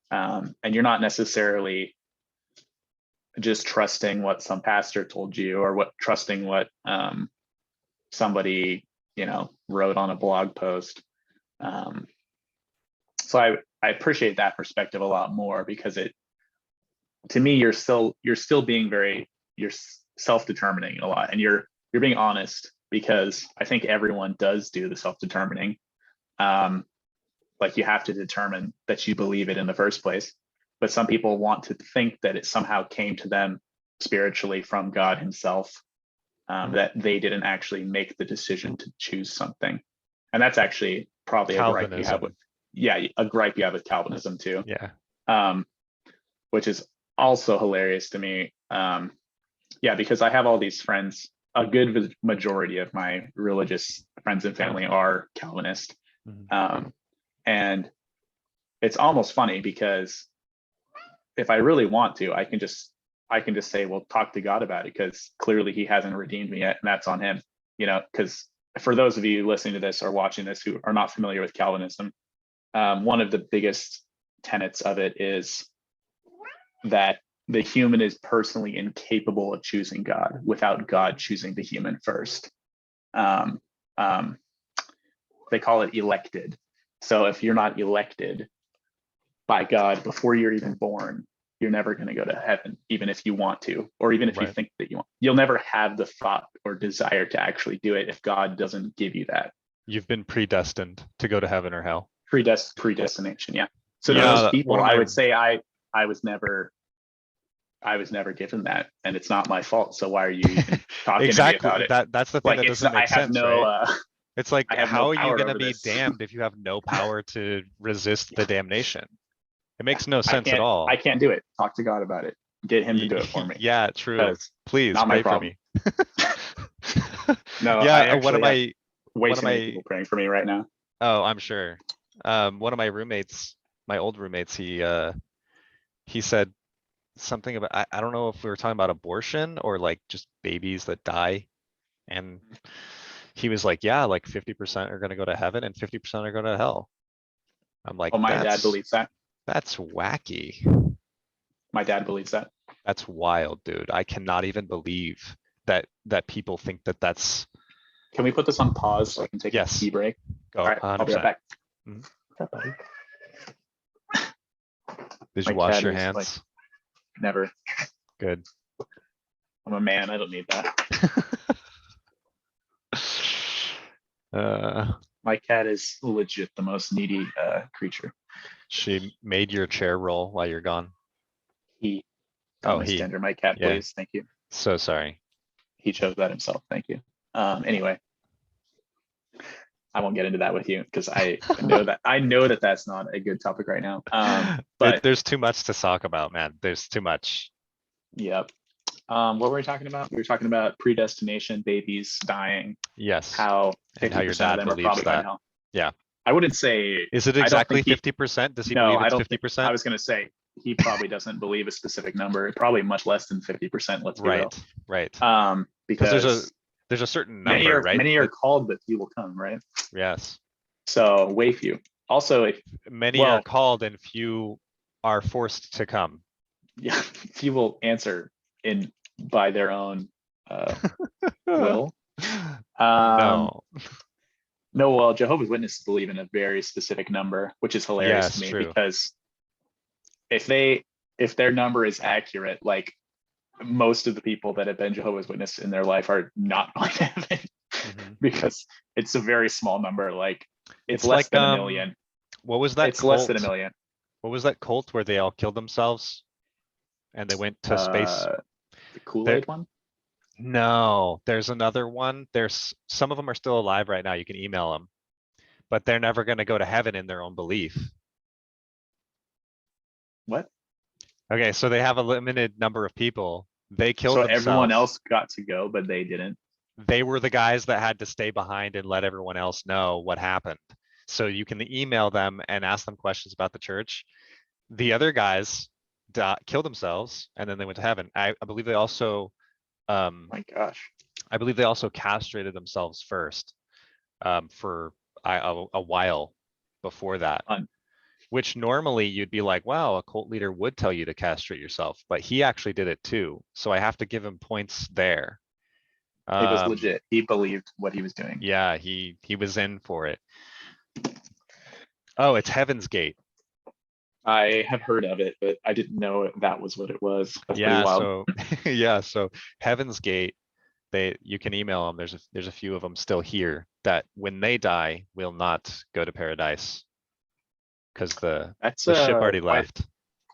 Speaker 2: And you're not necessarily just trusting what some pastor told you, or trusting what somebody, wrote on a blog post. So I appreciate that perspective a lot more, because to me, you're still being you're self-determining a lot, and you're being honest, because I think everyone does do the self-determining. Like, you have to determine that you believe it in the first place, but some people want to think that it somehow came to them spiritually from God himself, that they didn't actually make the decision to choose something. And that's actually probably
Speaker 1: Calvinism.
Speaker 2: a gripe you have with Calvinism too.
Speaker 1: Yeah.
Speaker 2: Which is also hilarious to me. Because I have all these friends. A good majority of my religious friends and family are Calvinist. And it's almost funny, because if I really want to, I can just say, well, talk to God about it, because clearly he hasn't redeemed me yet, and that's on him. Because for those of you listening to this or watching this who are not familiar with Calvinism, one of the biggest tenets of it is that the human is personally incapable of choosing God without God choosing the human first. They call it elected. So if you're not elected by God before you're even born, you're never going to go to heaven, even if you want to, or even if you think that you want. You'll never have the thought or desire to actually do it if God doesn't give you that.
Speaker 1: You've been predestined to go to heaven or hell.
Speaker 2: Predestination. Yeah. So to
Speaker 1: Yeah,
Speaker 2: most
Speaker 1: one
Speaker 2: people,
Speaker 1: of
Speaker 2: I
Speaker 1: my
Speaker 2: would say I was never given that, and it's not my fault. So why are you even talking to me about
Speaker 1: exactly
Speaker 2: it?
Speaker 1: that's the thing
Speaker 2: Like
Speaker 1: that
Speaker 2: it's
Speaker 1: doesn't
Speaker 2: not,
Speaker 1: make sense, right? It's like,
Speaker 2: I have no
Speaker 1: how are you
Speaker 2: power
Speaker 1: going to
Speaker 2: over
Speaker 1: be
Speaker 2: this.
Speaker 1: damned if you have no power to resist the damnation? It makes no sense at
Speaker 2: I
Speaker 1: all.
Speaker 2: can't do it. Talk to God about it. Get him to do it for me.
Speaker 1: Yeah, true.
Speaker 2: Because
Speaker 1: Please
Speaker 2: not my
Speaker 1: pray for
Speaker 2: problem.
Speaker 1: me.
Speaker 2: No, I
Speaker 1: Yeah,
Speaker 2: actually have way
Speaker 1: one of
Speaker 2: too many people
Speaker 1: my,
Speaker 2: praying for me right now.
Speaker 1: oh, I'm sure. One of my roommates, my old roommates, he said something about, I don't know if we were talking about abortion or like just babies that die. And he was like, yeah, like 50% are going to go to heaven and 50% are going to hell. I'm like,
Speaker 2: Oh, my dad believes that.
Speaker 1: that's wacky.
Speaker 2: My dad believes that.
Speaker 1: That's wild, dude. I cannot even believe that people think that that's,
Speaker 2: Can we put this on pause so I can take a
Speaker 1: yes,
Speaker 2: tea break?
Speaker 1: go
Speaker 2: All right, I'll be right
Speaker 1: 100%.
Speaker 2: back.
Speaker 1: Mhm.
Speaker 2: What's up, buddy?
Speaker 1: Did
Speaker 2: My
Speaker 1: you wash
Speaker 2: cat
Speaker 1: your
Speaker 2: is like
Speaker 1: hands?
Speaker 2: never.
Speaker 1: Good.
Speaker 2: I'm a man. I don't need that. My cat is legit the most needy creature.
Speaker 1: She made your chair roll while you're gone.
Speaker 2: He,
Speaker 1: Oh,
Speaker 2: Miss Tender, my cat,
Speaker 1: yeah.
Speaker 2: please. Thank you.
Speaker 1: So sorry.
Speaker 2: He chose that himself. Thank you. Anyway, I won't get into that with you because I know that that's not a good topic right now. But
Speaker 1: There's too much to talk about, man. There's too much.
Speaker 2: yep. What were we talking about? We were talking about predestination, babies dying,
Speaker 1: Yes.
Speaker 2: how
Speaker 1: And how your
Speaker 2: 50% of
Speaker 1: dad
Speaker 2: them are
Speaker 1: believes
Speaker 2: probably going to
Speaker 1: that.
Speaker 2: hell.
Speaker 1: Yeah.
Speaker 2: I wouldn't say.
Speaker 1: Is it
Speaker 2: I don't
Speaker 1: exactly
Speaker 2: think he.
Speaker 1: 50%? Does he
Speaker 2: No,
Speaker 1: believe
Speaker 2: I
Speaker 1: it's
Speaker 2: don't think. I
Speaker 1: 50%?
Speaker 2: was going to say he probably doesn't believe a specific number. Probably much less than 50%. Let's be real.
Speaker 1: Right.
Speaker 2: Because
Speaker 1: there's a certain number, right?
Speaker 2: many are called, but few will come, right?
Speaker 1: Yes.
Speaker 2: So way few. Also, if
Speaker 1: Many are called and few are forced to come.
Speaker 2: yeah, few will answer by their own will.
Speaker 1: No.
Speaker 2: No, well, Jehovah's Witnesses believe in a very specific number, which is hilarious to me
Speaker 1: true.
Speaker 2: because if their number is accurate, like most of the people that have been Jehovah's Witness in their life are not going to heaven because it's a very small number. Like it's less
Speaker 1: like
Speaker 2: than a million.
Speaker 1: What was that?
Speaker 2: It's less than a million.
Speaker 1: What was that cult where they all killed themselves and they went to space?
Speaker 2: The Kool-Aid one?
Speaker 1: No, there's another one. There's some of them are still alive right now. You can email them, but they're never going to go to heaven in their own belief.
Speaker 2: What?
Speaker 1: Okay, so they have a limited number of people. They killed themselves.
Speaker 2: So everyone else got to go, but they didn't.
Speaker 1: They were the guys that had to stay behind and let everyone else know what happened. So you can email them and ask them questions about the church. The other guys killed themselves and then they went to heaven. I believe they also
Speaker 2: my gosh.
Speaker 1: I believe they also castrated themselves first for a while before that. Which normally you'd be like, wow, a cult leader would tell you to castrate yourself, but he actually did it too. So I have to give him points there.
Speaker 2: He was legit. He believed what he was doing.
Speaker 1: Yeah, he was in for it. Oh, it's Heaven's Gate.
Speaker 2: I have heard of it, but I didn't know that was what it was. That's
Speaker 1: yeah,
Speaker 2: pretty wild.
Speaker 1: So Heaven's Gate, you can email them. There's a few of them still here that when they die will not go to paradise because the ship already left.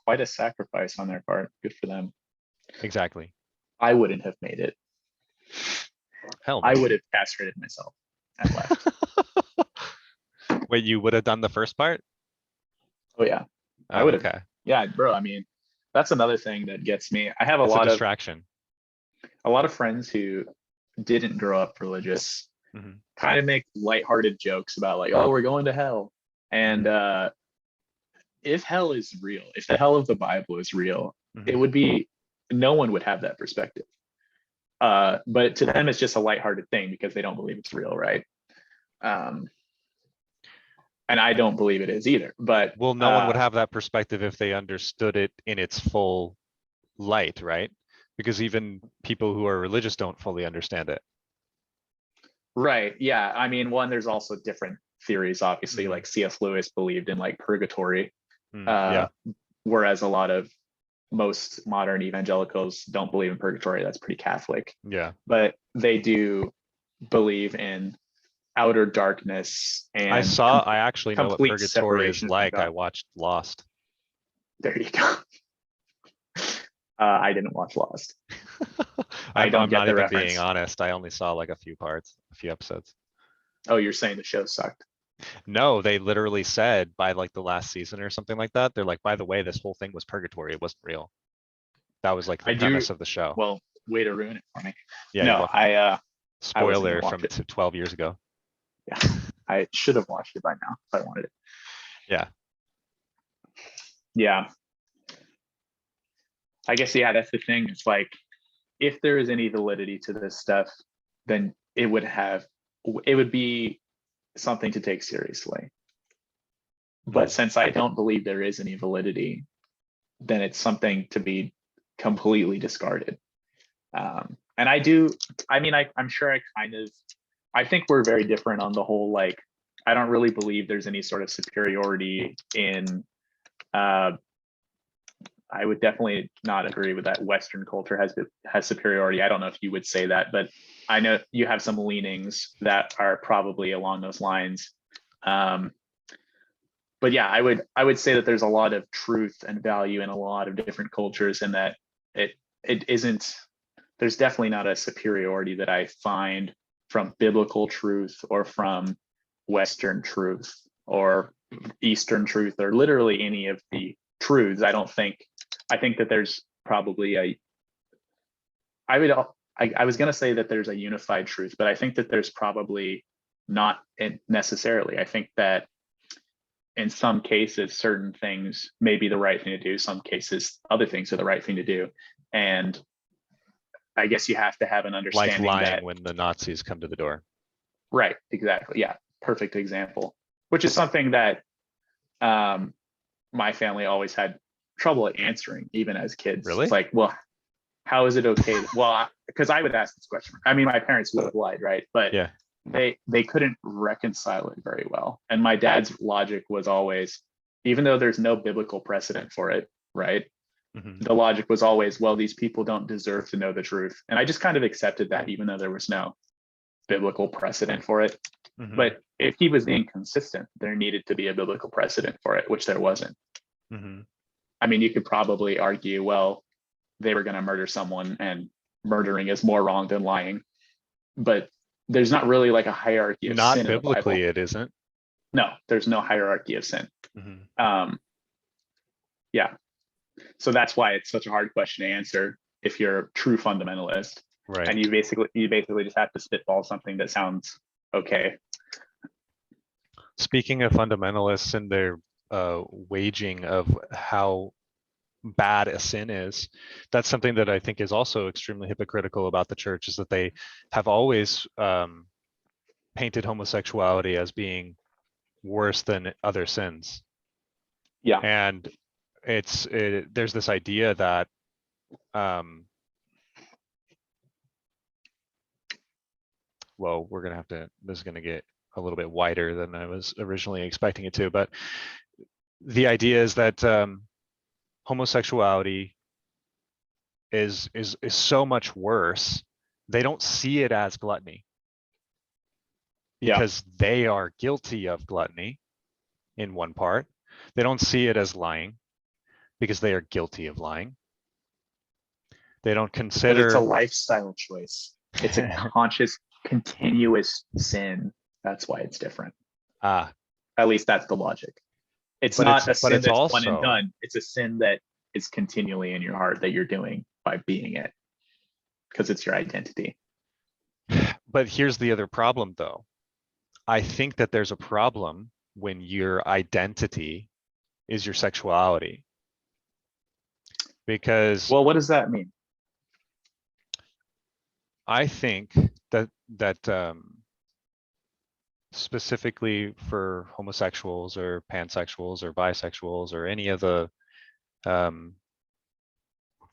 Speaker 2: Quite a sacrifice on their part. Good for them.
Speaker 1: Exactly.
Speaker 2: I wouldn't have made it.
Speaker 1: Hell no.
Speaker 2: I would have castrated myself and left.
Speaker 1: Wait, you would have done the first part?
Speaker 2: Oh yeah.
Speaker 1: Oh,
Speaker 2: I would have.
Speaker 1: Okay.
Speaker 2: Yeah, bro. I mean, that's another thing that gets me. I have a
Speaker 1: distraction.
Speaker 2: A lot of friends who didn't grow up religious kind of make lighthearted jokes about like, oh, we're going to hell. And if hell is real, if the hell of the Bible is real, it would be, no one would have that perspective. But to them, it's just a lighthearted thing because they don't believe it's real, right? And I don't believe it is either. But
Speaker 1: well, no one would have that perspective if they understood it in its full light, right? Because even people who are religious don't fully understand it.
Speaker 2: Right. Yeah. I mean, there's also different theories, obviously, like C.S. Lewis believed in like purgatory, whereas a lot of most modern evangelicals don't believe in purgatory. That's pretty Catholic.
Speaker 1: Yeah.
Speaker 2: But they do believe in outer darkness and
Speaker 1: I actually know what
Speaker 2: complete
Speaker 1: purgatory is
Speaker 2: separation from
Speaker 1: like. I
Speaker 2: God.
Speaker 1: watched Lost.
Speaker 2: There you go. I didn't watch Lost. I
Speaker 1: I'm
Speaker 2: don't get
Speaker 1: not
Speaker 2: the
Speaker 1: even being
Speaker 2: reference.
Speaker 1: honest. I only saw like a few episodes.
Speaker 2: Oh, you're saying the show sucked.
Speaker 1: No, they literally said by like the last season or something like that. They're like, by the way, this whole thing was purgatory. It wasn't real. That was like the
Speaker 2: I do.
Speaker 1: premise of the show.
Speaker 2: Well, way to ruin it for me.
Speaker 1: Yeah, you're
Speaker 2: No,
Speaker 1: welcome.
Speaker 2: I wasn't
Speaker 1: Spoiler
Speaker 2: gonna watch
Speaker 1: from
Speaker 2: it.
Speaker 1: 12 years ago.
Speaker 2: Yeah, I should have watched it by now if I wanted it.
Speaker 1: Yeah.
Speaker 2: Yeah, I guess yeah, that's the thing. It's like if there is any validity to this stuff, then it would be something to take seriously. But since I don't believe there is any validity, then it's something to be completely discarded. And I do, I mean, I'm sure I think we're very different on the whole, like, I don't really believe there's any sort of superiority in, I would definitely not agree with that Western culture has superiority. I don't know if you would say that, but I know you have some leanings that are probably along those lines. But yeah, I would say that there's a lot of truth and value in a lot of different cultures, and that it isn't. There's definitely not a superiority that I find from biblical truth or from Western truth or Eastern truth or literally any of the truths. I think that there's probably I was going to say that there's a unified truth, but I think that there's probably not necessarily. I think that in some cases, certain things may be the right thing to do. Some cases, other things are the right thing to do. And I guess you have to have an
Speaker 1: Like
Speaker 2: understanding
Speaker 1: lying
Speaker 2: that,
Speaker 1: when the Nazis come to the door.
Speaker 2: right, exactly. Yeah, perfect example, which is something that my family always had trouble answering, even as kids.
Speaker 1: Really?
Speaker 2: It's like, well, how is it okay? Well, because I would ask this question. I mean, my parents would have lied, right? But
Speaker 1: Yeah.
Speaker 2: they couldn't reconcile it very well. And my dad's logic was always, even though there's no biblical precedent for it, right?
Speaker 1: Mm-hmm.
Speaker 2: The logic was always, well, these people don't deserve to know the truth. And I just kind of accepted that, even though there was no biblical precedent for it.
Speaker 1: Mm-hmm.
Speaker 2: But if he was inconsistent, there needed to be a biblical precedent for it, which there wasn't.
Speaker 1: Mm-hmm.
Speaker 2: I mean, you could probably argue, well, they were going to murder someone and murdering is more wrong than lying. But there's not really like a hierarchy of
Speaker 1: Not
Speaker 2: sin in the
Speaker 1: biblically,
Speaker 2: Bible.
Speaker 1: it isn't.
Speaker 2: No, there's no hierarchy of sin.
Speaker 1: Mm-hmm.
Speaker 2: Yeah. So that's why it's such a hard question to answer if you're a true fundamentalist.
Speaker 1: Right.
Speaker 2: And you basically just have to spitball something that sounds okay.
Speaker 1: Speaking of fundamentalists and their waging of how bad a sin is, that's something that I think is also extremely hypocritical about the church, is that they have always painted homosexuality as being worse than other sins.
Speaker 2: Yeah.
Speaker 1: And there's this idea that well, this is gonna get a little bit wider than I was originally expecting it to, but the idea is that homosexuality is so much worse. They don't see it as gluttony because they are guilty of gluttony in one part. They don't see it as lying because they are guilty of lying. They don't consider,
Speaker 2: because it's a lifestyle choice. It's a conscious, continuous sin. That's why it's different. At least that's the logic. It's not a sin that's one and done. It's a sin that is continually in your heart that you're doing by being it, because it's your identity.
Speaker 1: But here's the other problem, though. I think that there's a problem when your identity is your sexuality. Because,
Speaker 2: well, what does that mean?
Speaker 1: I think that specifically for homosexuals or pansexuals or bisexuals or any of the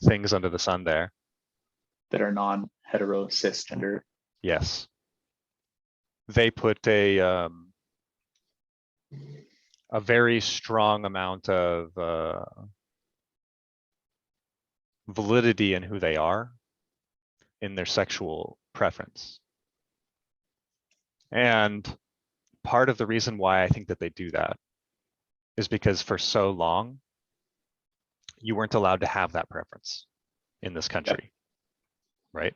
Speaker 1: things under the sun there
Speaker 2: that are non-hetero cisgender,
Speaker 1: yes, they put a very strong amount of validity in who they are, in their sexual preference. And part of the reason why I think that they do that is because for so long, you weren't allowed to have that preference in this country, right?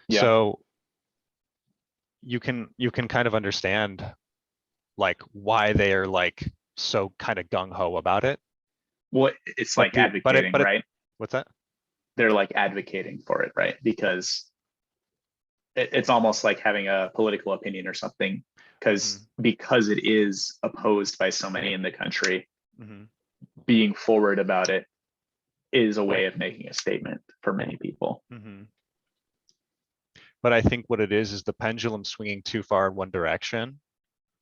Speaker 2: Yeah.
Speaker 1: So you can kind of understand like why they are like so kind of gung-ho about it.
Speaker 2: Well, it's
Speaker 1: But
Speaker 2: like advocating, right?
Speaker 1: what's that?
Speaker 2: They're like advocating for it, right? Because it's almost like having a political opinion or something, because it is opposed by so many in the country. Being forward about it is a way of making a statement for many people.
Speaker 1: But I think what it is the pendulum swinging too far in one direction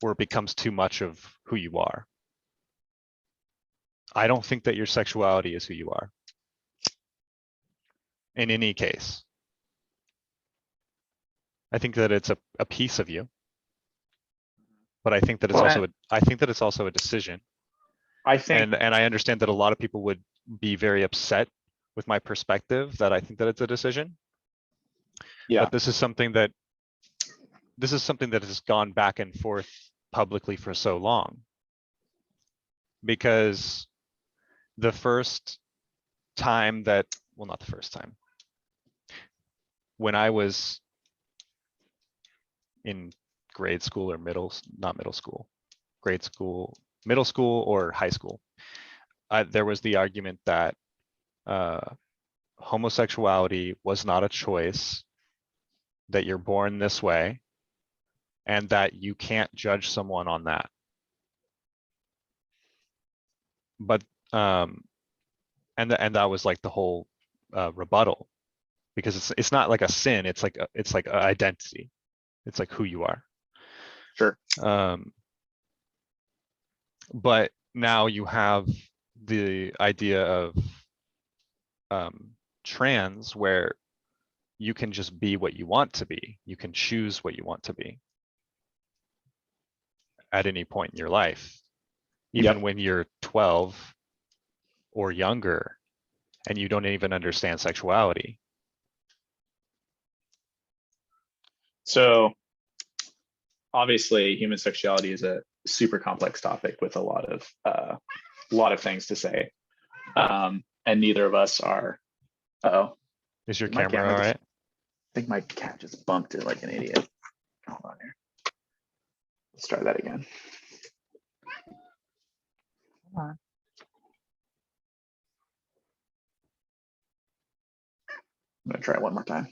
Speaker 1: where it becomes too much of who you are. I don't think that your sexuality is who you are in any case. I think that it's a piece of you, but I think that it's also a decision.
Speaker 2: I think,
Speaker 1: and I understand that a lot of people would be very upset with my perspective that I think that it's a decision.
Speaker 2: yeah.
Speaker 1: But this is something that has gone back and forth publicly for so long. Because the first time that, well, not the first time, when I was in grade school or not middle school, grade school, middle school or high school, there was the argument that homosexuality was not a choice, that you're born this way, and that you can't judge someone on that. But and that was like the whole rebuttal, because it's not like a sin, it's like an identity. It's like who you are.
Speaker 2: Sure.
Speaker 1: But now you have the idea of trans, where you can just be what you want to be. You can choose what you want to be at any point in your life, even when you're 12 or younger and you don't even understand sexuality.
Speaker 2: So obviously human sexuality is a super complex topic with a lot of things to say. And neither of us are. Oh,
Speaker 1: is your camera all right?
Speaker 2: I think my cat just bumped it like an idiot. Hold on here. Let's try that again. Come on. I'm gonna try it one more time.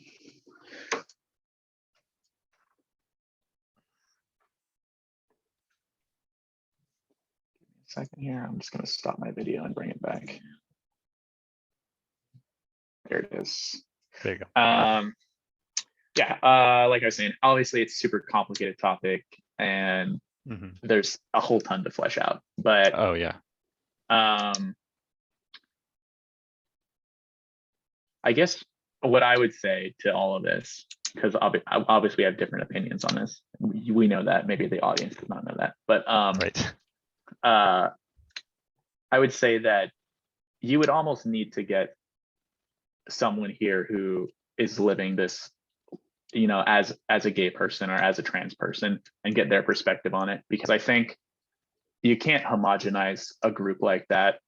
Speaker 2: Second here. I'm just going to stop my video and bring it back. There it is.
Speaker 1: There you go.
Speaker 2: Like I was saying, obviously it's a super complicated topic and there's a whole ton to flesh out. But
Speaker 1: oh yeah.
Speaker 2: I guess what I would say to all of this, because obviously we have different opinions on this. We know that. Maybe the audience does not know that. But
Speaker 1: right.
Speaker 2: I would say that you would almost need to get someone here who is living this, as a gay person or as a trans person, and get their perspective on it, because I think you can't homogenize a group like that.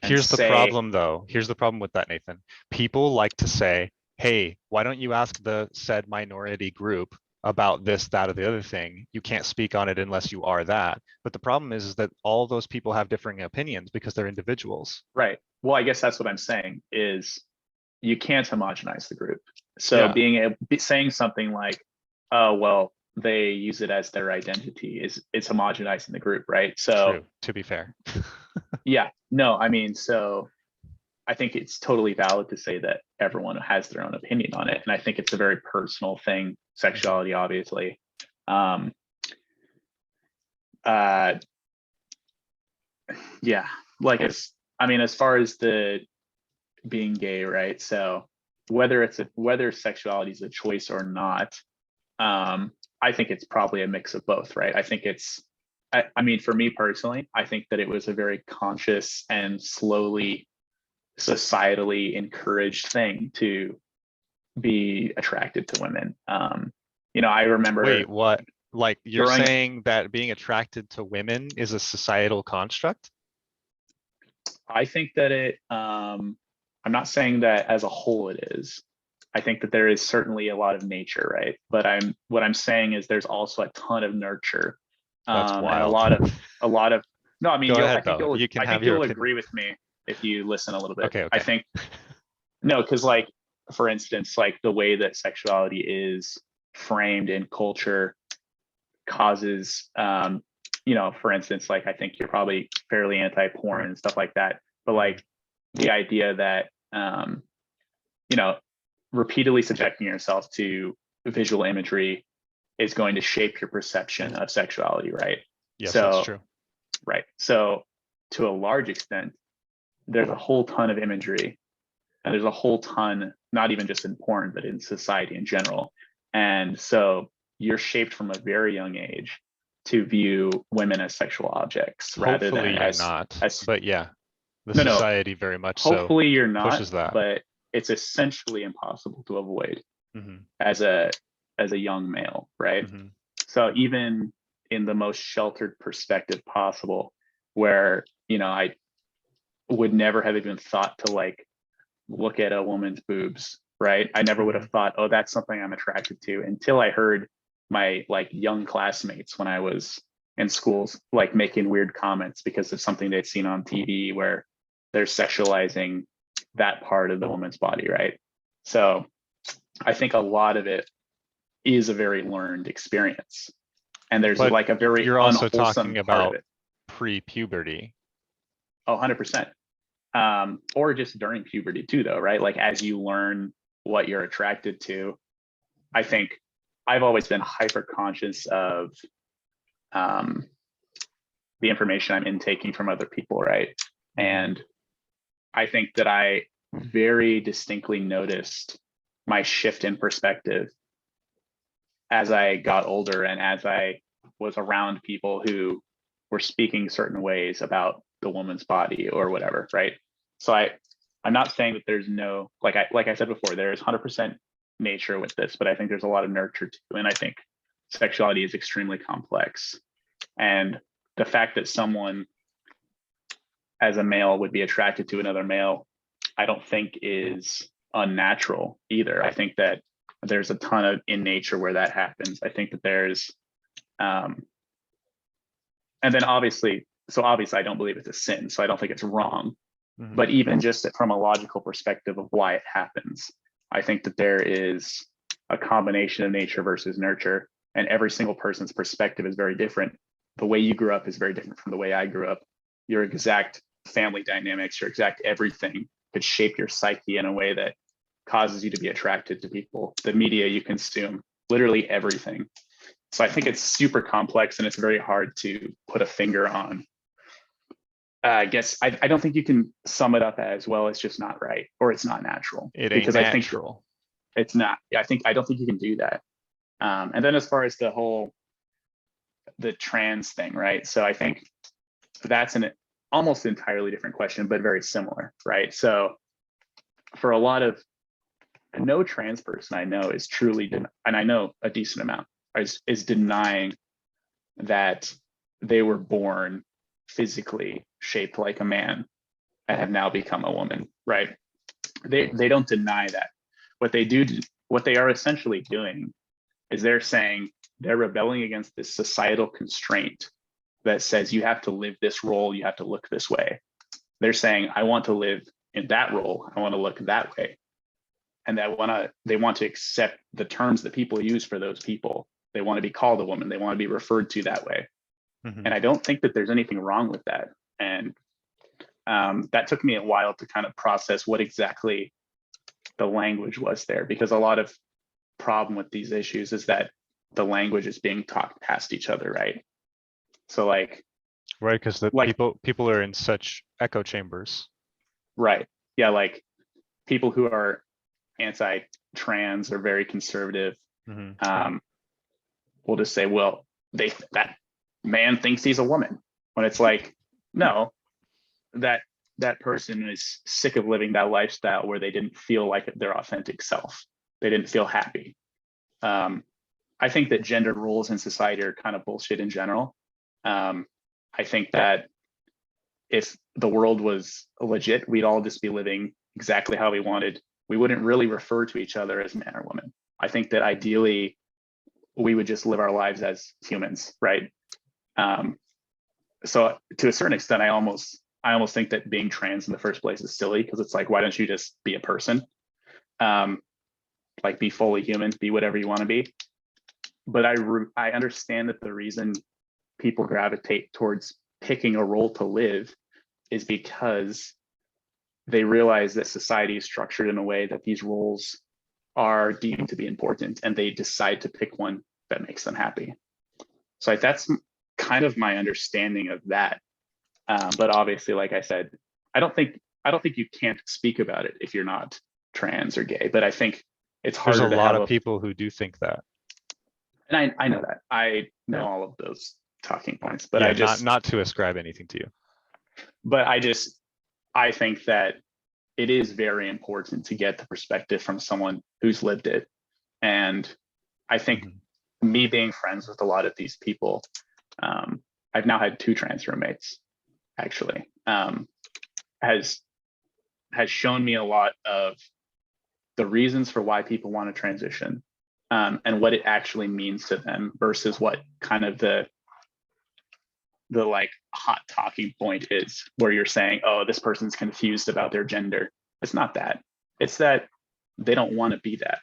Speaker 1: Here's the problem though. Here's the problem with that, Nathan. People like to say, hey, why don't you ask the said minority group about this, that, or the other thing? You can't speak on it unless you are that. But the problem is that all those people have differing opinions because they're individuals.
Speaker 2: Right. Well, I guess that's what I'm saying is you can't homogenize the group. So saying something like, oh, well, they use it as their identity is homogenizing the group, right? So
Speaker 1: true, to be fair.
Speaker 2: yeah, no, I mean, so I think it's totally valid to say that everyone has their own opinion on it. And I think it's a very personal thing, sexuality, obviously. Like as far as the being gay, right? So whether sexuality is a choice or not, I think it's probably a mix of both, right? I think I mean, for me personally, I think that it was a very conscious and slowly societally encouraged thing to be attracted to women. I remember.
Speaker 1: Wait, what? Like you're
Speaker 2: growing up,
Speaker 1: saying that being attracted to women is a societal construct?
Speaker 2: I think that I'm not saying that as a whole it is. I think that there is certainly a lot of nature, right? But what I'm saying is there's also a ton of nurture,
Speaker 1: That's
Speaker 2: and
Speaker 1: wild.
Speaker 2: a lot of no. I mean,
Speaker 1: Go
Speaker 2: I
Speaker 1: ahead
Speaker 2: think
Speaker 1: though. You can have your
Speaker 2: you'll
Speaker 1: opinion.
Speaker 2: agree with me if you listen a little bit.
Speaker 1: Okay,
Speaker 2: I
Speaker 1: okay.
Speaker 2: think no, because like for instance, like the way that sexuality is framed in culture causes for instance, like I think you're probably fairly anti-porn and stuff like that, but like the idea that you know repeatedly subjecting yourself to visual imagery is going to shape your perception of sexuality, right?
Speaker 1: Yes, that's
Speaker 2: So
Speaker 1: true.
Speaker 2: right, so to a large extent there's a whole ton of imagery, and there's a whole ton, not even just in porn but in society in general, and so you're shaped from a very young age to view women as sexual objects rather than
Speaker 1: Hopefully you're not,
Speaker 2: as
Speaker 1: but yeah, the
Speaker 2: no,
Speaker 1: society very much so
Speaker 2: hopefully you're not,
Speaker 1: pushes that.
Speaker 2: but it's essentially impossible to avoid
Speaker 1: Hmm.
Speaker 2: as a young male, right?
Speaker 1: Hmm.
Speaker 2: So even in the most sheltered perspective possible, where I would never have even thought to like look at a woman's boobs, right? I never would
Speaker 1: Hmm.
Speaker 2: have thought, oh, that's something I'm attracted to, until I heard my like young classmates when I was in schools like making weird comments because of something they'd seen on TV where they're sexualizing that part of the woman's body, right? So I think a lot of it is a very learned experience. And there's
Speaker 1: But
Speaker 2: like a very
Speaker 1: you're also
Speaker 2: unwholesome
Speaker 1: talking
Speaker 2: part of
Speaker 1: about
Speaker 2: it.
Speaker 1: pre-puberty.
Speaker 2: Oh, 100%. Or just during puberty too, though, right? Like as you learn what you're attracted to, I think I've always been hyper conscious of um, the information I'm intaking from other people, right? And I think that I very distinctly noticed my shift in perspective as I got older and as I was around people who were speaking certain ways about the woman's body or whatever, right? So I'm not saying that there's no like I said before, there is 100% nature with this, but I think there's a lot of nurture too, and I think sexuality is extremely complex. And the fact that someone as a male would be attracted to another male, I don't think is unnatural either. I think that there's a ton of in nature where that happens. I think that there's, and then obviously, I don't believe it's a sin, so I don't think it's wrong.
Speaker 1: Hmm.
Speaker 2: But even just from a logical perspective of why it happens, I think that there is a combination of nature versus nurture, and every single person's perspective is very different. The way you grew up is very different from the way I grew up. Your exact family dynamics, your exact everything could shape your psyche in a way that causes you to be attracted to people, the media you consume, literally everything. So I think it's super complex and it's very hard to put a finger on. I guess I don't think you can sum it up as, well, it's just not right or it's not natural,
Speaker 1: It ain't
Speaker 2: because I think
Speaker 1: natural.
Speaker 2: it's not. I don't think you can do that. And then as far as the trans thing, right? So I think that's an almost entirely different question, but very similar, right? So for a lot of no trans person I know is truly, and I know a decent amount, is denying that they were born physically shaped like a man and have now become a woman, right? They don't deny that. What they do, what they are essentially doing is they're saying they're rebelling against this societal constraint that says you have to live this role, you have to look this way. They're saying, I want to live in that role, I want to look that way. And they want to accept the terms that people use for those people. They want to be called a woman, they want to be referred to that way.
Speaker 1: Hmm.
Speaker 2: And I don't think that there's anything wrong with that. And that took me a while to kind of process what exactly the language was there, because a lot of problem with these issues is that the language is being talked past each other, right? So
Speaker 1: Right, because the
Speaker 2: like
Speaker 1: people are in such echo chambers.
Speaker 2: right, yeah, like people who are anti-trans or very conservative
Speaker 1: Hmm.
Speaker 2: will just say, well, that man thinks he's a woman, when it's like, no, that that person is sick of living that lifestyle where they didn't feel like their authentic self, they didn't feel happy. um, I think that gender roles in society are kind of bullshit in general. I think that if the world was legit, we'd all just be living exactly how we wanted. We wouldn't really refer to each other as man or woman. I think that ideally we would just live our lives as humans, right? So to a certain extent, I almost think that being trans in the first place is silly, because it's like, why don't you just be a person? Like, be fully human, be whatever you want to be. But I understand that the reason people gravitate towards picking a role to live is because they realize that society is structured in a way that these roles are deemed to be important, and they decide to pick one that makes them happy. So that's kind of my understanding of that. But obviously, like I said, I don't think you can't speak about it if you're not trans or gay. But I think it's harder.
Speaker 1: There's a lot of people who do think that,
Speaker 2: and I know that. I know all of those talking points, but
Speaker 1: yeah,
Speaker 2: I just
Speaker 1: not to ascribe anything to you.
Speaker 2: But I think that it is very important to get the perspective from someone who's lived it. And I think me being friends with a lot of these people, I've now had 2 trans roommates, actually, has shown me a lot of the reasons for why people want to transition, and what it actually means to them versus what kind of the like hot talking point is, where you're saying, oh, this person's confused about their gender. It's not that. It's that they don't want to be that.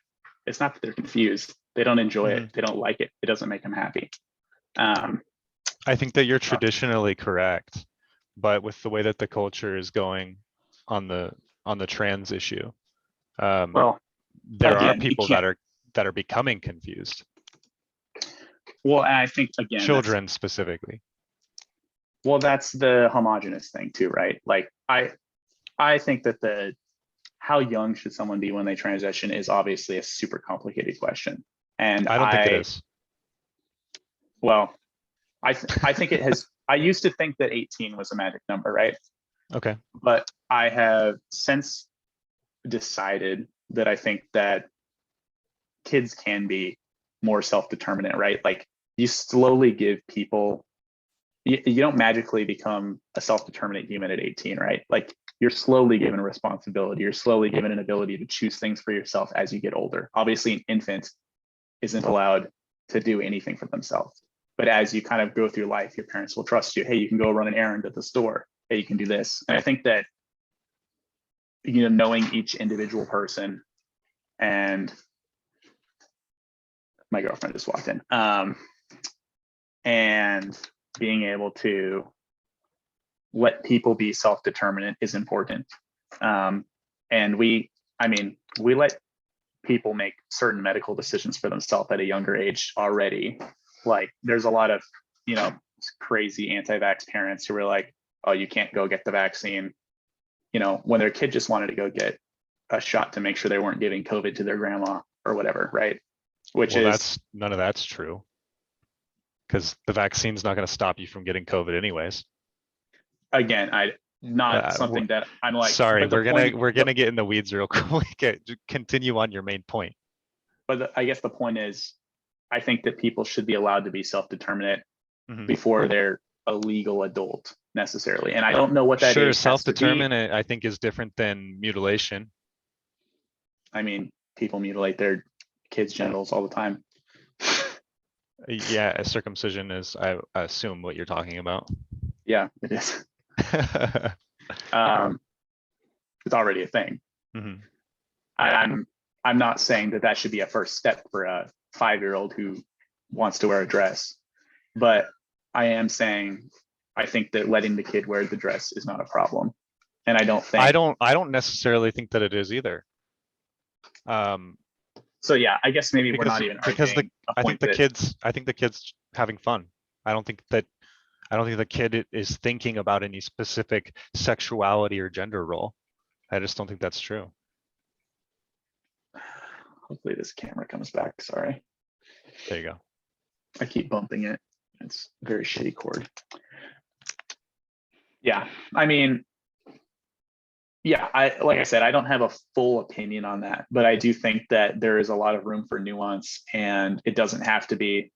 Speaker 2: It's not that they're confused. They don't enjoy it. They don't like it. It doesn't make them happy.
Speaker 1: I think that you're traditionally correct, but with the way that the culture is going on the trans issue,
Speaker 2: well,
Speaker 1: there are people that are becoming confused.
Speaker 2: Well, and I think, again,
Speaker 1: children specifically.
Speaker 2: Well, that's the homogenous thing too, right? Like, I think that how young should someone be when they transition is obviously a super complicated question. And
Speaker 1: I don't think it is.
Speaker 2: Well, I think it has. I used to think that 18 was a magic number, right?
Speaker 1: Okay.
Speaker 2: But I have since decided that I think that kids can be more self-determinant, right? Like, you slowly give people, you don't magically become a self-determinant human at 18, right? Like, you're slowly given a responsibility. You're slowly given an ability to choose things for yourself as you get older. Obviously, an infant isn't allowed to do anything for themselves. But as you kind of go through life, your parents will trust you. Hey, you can go run an errand at the store. Hey, you can do this. And I think that, knowing each individual person, and my girlfriend just walked in, and being able to let people be self-determinant is important. And we let people make certain medical decisions for themselves at a younger age already. Like, there's a lot of, crazy anti-vax parents who were like, oh, you can't go get the vaccine, when their kid just wanted to go get a shot to make sure they weren't giving COVID to their grandma or whatever, right?
Speaker 1: None of that's true, because the vaccine's not going to stop you from getting COVID anyways.
Speaker 2: Again, something that I'm like,
Speaker 1: sorry, we're gonna get in the weeds real quick. Continue on your main point.
Speaker 2: But I guess the point is, I think that people should be allowed to be self-determinate before they're a legal adult necessarily. And I don't know what that is.
Speaker 1: Sure, self-determinate, I think, is different than mutilation.
Speaker 2: I mean, people mutilate their kids' genitals all the time.
Speaker 1: Yeah, a circumcision is, I assume, what you're talking about.
Speaker 2: Yeah, it is. It's already a thing. I'm not saying that should be a first step for a 5-year-old who wants to wear a dress, but I am saying I think that letting the kid wear the dress is not a problem. And I don't
Speaker 1: necessarily think that it is either.
Speaker 2: So yeah, I guess maybe we're not even arguing.
Speaker 1: I think the kid's having fun. I don't think the kid is thinking about any specific sexuality or gender role. I just don't think that's true.
Speaker 2: Hopefully this camera comes back. Sorry.
Speaker 1: There you go.
Speaker 2: I keep bumping it. It's a very shitty cord. Yeah, I mean, Yeah, like I said, I don't have a full opinion on that, but I do think that there is a lot of room for nuance, and it doesn't have to be,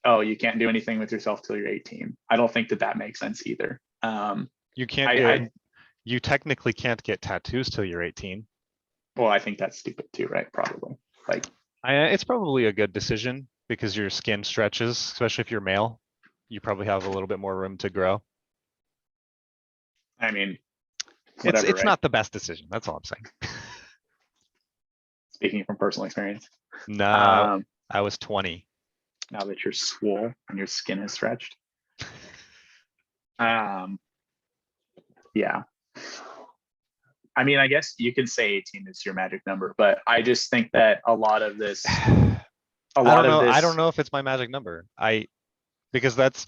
Speaker 2: oh, you can't do anything with yourself till you're 18. I don't think that makes sense either.
Speaker 1: You can't
Speaker 2: I,
Speaker 1: get,
Speaker 2: I
Speaker 1: you technically can't get tattoos till you're 18.
Speaker 2: well, I think that's stupid too, right? Probably. Like,
Speaker 1: It's probably a good decision because your skin stretches, especially if you're male. You probably have a little bit more room to grow.
Speaker 2: I mean, whatever,
Speaker 1: It's
Speaker 2: right?
Speaker 1: not the best decision. That's all I'm saying.
Speaker 2: Speaking from personal experience.
Speaker 1: No, I was 20.
Speaker 2: Now that you're swole and your skin is stretched. Yeah. I mean, I guess you could say 18 is your magic number, but I just think that a lot of this,
Speaker 1: I don't know if it's my magic number. Because that's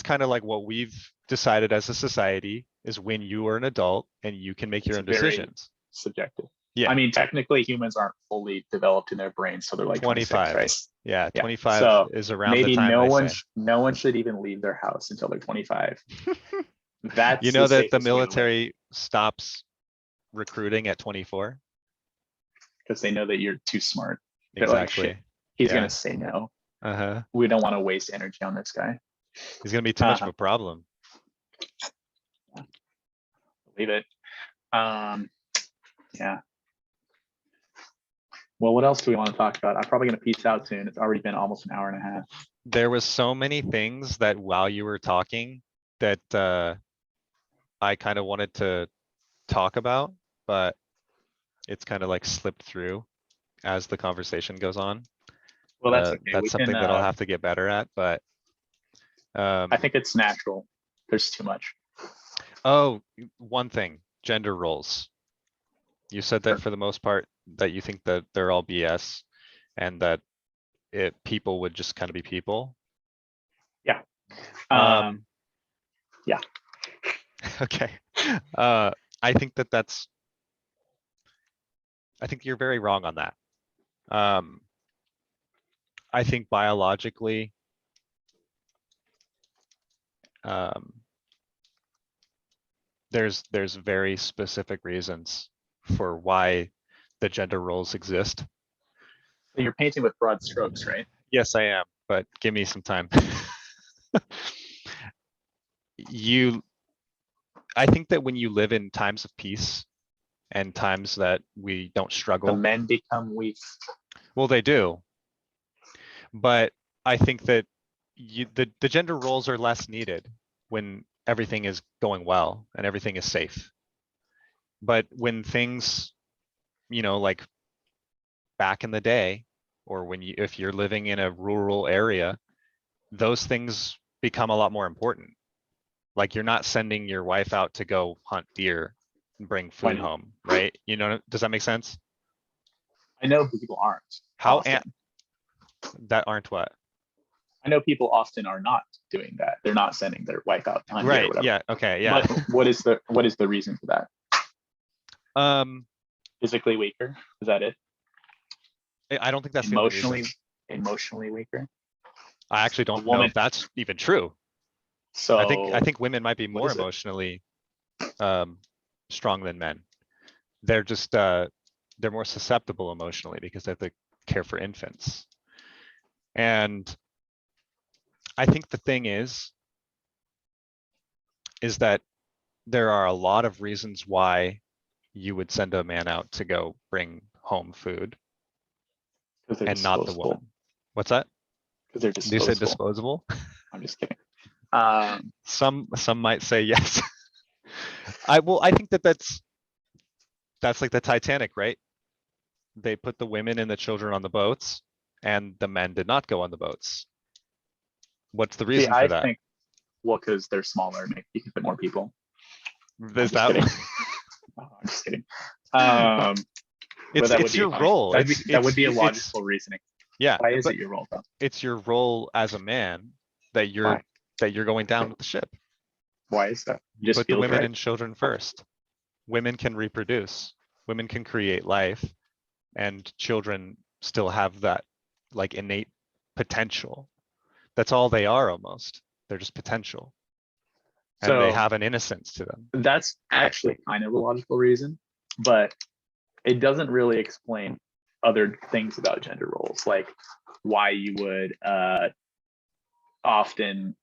Speaker 1: kind of like what we've decided as a society is when you are an adult and you can make your own decisions.
Speaker 2: Subjective.
Speaker 1: Yeah.
Speaker 2: I mean, technically humans aren't fully developed in their brains, so they're like
Speaker 1: 25,
Speaker 2: 26, right?
Speaker 1: Yeah, 25
Speaker 2: so
Speaker 1: is around
Speaker 2: maybe
Speaker 1: the time
Speaker 2: no one should even leave their house until they're 25. That's
Speaker 1: you know that the military stops recruiting at 24
Speaker 2: because they know that you're too smart.
Speaker 1: Exactly.
Speaker 2: Like, he's gonna say no. We don't want to waste energy on this guy.
Speaker 1: He's gonna be too much of a problem.
Speaker 2: Believe it. Yeah. Well, what else do we want to talk about? I'm probably gonna peace out soon. It's already been almost an hour and a half.
Speaker 1: There was so many things that while you were talking that I kind of wanted to talk about, but it's kind of like slipped through as the conversation goes on.
Speaker 2: Well, that's okay.
Speaker 1: That's something that I'll have to get better at, but
Speaker 2: I think it's natural. There's too much.
Speaker 1: Oh, one thing, gender roles. You said that for the most part that you think that they're all BS and that people would just kind of be people.
Speaker 2: Yeah. Yeah.
Speaker 1: Okay. I think I think you're very wrong on that. I think biologically, there's very specific reasons for why the gender roles exist.
Speaker 2: You're painting with broad strokes, right?
Speaker 1: Yes, I am, but give me some time. I think that when you live in times of peace and times that we don't struggle,
Speaker 2: the men become weak.
Speaker 1: Well, they do, but I think that the gender roles are less needed when everything is going well and everything is safe. But when things, like back in the day, or if you're living in a rural area, those things become a lot more important. Like you're not sending your wife out to go hunt deer and bring food home, right? Does that make sense?
Speaker 2: I know people aren't.
Speaker 1: That aren't what?
Speaker 2: I know people often are not doing that. They're not sending their wife out to hunt deer or whatever.
Speaker 1: Yeah. Okay. Yeah.
Speaker 2: But what is the reason for that? Physically weaker. Is that it?
Speaker 1: I don't think that's
Speaker 2: emotionally weaker.
Speaker 1: I actually don't know if that's even true.
Speaker 2: So
Speaker 1: I think women might be more emotionally strong than men. They're just they're more susceptible emotionally because they have to care for infants. And I think the thing is that there are a lot of reasons why you would send a man out to go bring home food and not the woman. What's that?
Speaker 2: Because they're disposable.
Speaker 1: You said disposable?
Speaker 2: I'm just kidding.
Speaker 1: Some might say yes. I think that's like the Titanic, right? They put the women and the children on the boats and the men did not go on the boats. What's the reason for that?
Speaker 2: Well, because they're smaller and you can fit more people.
Speaker 1: Is that?
Speaker 2: I'm just kidding.
Speaker 1: It's your role.
Speaker 2: That would be a logical reasoning.
Speaker 1: Yeah.
Speaker 2: Why is it your role though?
Speaker 1: It's your role as a man that you're going down with the ship.
Speaker 2: Why is that?
Speaker 1: Put the women and children first. Women can reproduce. Women can create life, and children still have that like innate potential. That's all they are almost. They're just potential. and they
Speaker 2: So
Speaker 1: have an innocence to them.
Speaker 2: that's actually kind of a logical reason, but it doesn't really explain other things about gender roles, like why you would often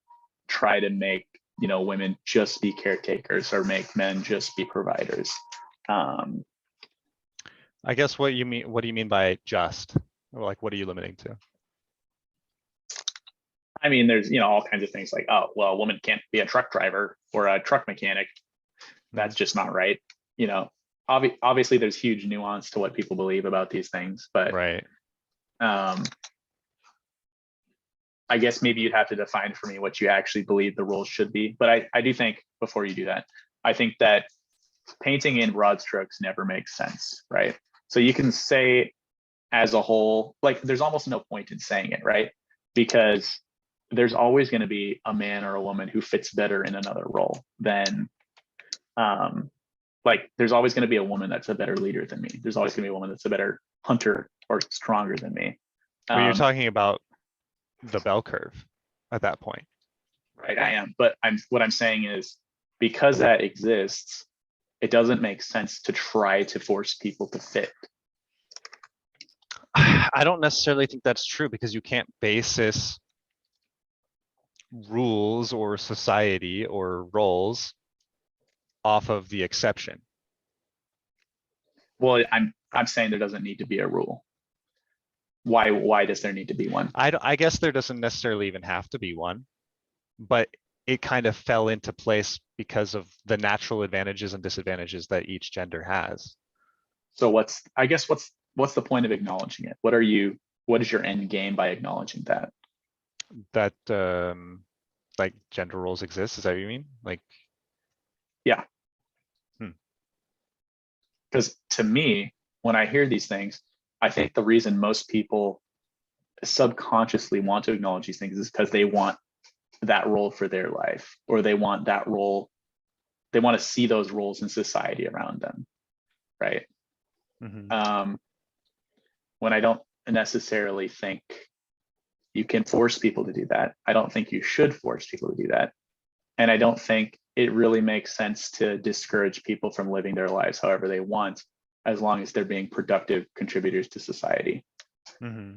Speaker 2: try to make women just be caretakers or make men just be providers.
Speaker 1: I guess what do you mean by just? Or like, what are you limiting to?
Speaker 2: I mean, there's all kinds of things like, oh, well, a woman can't be a truck driver or a truck mechanic. That's just not right. Obviously there's huge nuance to what people believe about these things, but
Speaker 1: right.
Speaker 2: I guess maybe you'd have to define for me what you actually believe the rules should be. But I do think, before you do that, I think that painting in broad strokes never makes sense, right? So you can say as a whole, like there's almost no point in saying it, right? Because there's always going to be a man or a woman who fits better in another role than, like there's always going to be a woman that's a better leader than me. There's always going to be a woman that's a better hunter or stronger than me.
Speaker 1: But you're talking about the bell curve at that point.
Speaker 2: Right, I am. But what I'm saying is, because that exists, it doesn't make sense to try to force people to fit.
Speaker 1: I don't necessarily think that's true, because you can't basis rules or society or roles off of the exception.
Speaker 2: Well, I'm saying there doesn't need to be a rule. Why does there need to be one?
Speaker 1: I guess there doesn't necessarily even have to be one, but it kind of fell into place because of the natural advantages and disadvantages that each gender has.
Speaker 2: So what's the point of acknowledging it? What is your end game by acknowledging that?
Speaker 1: That like gender roles exist, is that what you mean? Like,
Speaker 2: yeah. Because to me, when I hear these things, I think the reason most people subconsciously want to acknowledge these things is because they want that role for their life, or they want that role, they want to see those roles in society around them, right?
Speaker 1: mm-hmm.
Speaker 2: When I don't necessarily think you can force people to do that. I don't think you should force people to do that. And I don't think it really makes sense to discourage people from living their lives however they want, as long as they're being productive contributors to society.
Speaker 1: Mm-hmm.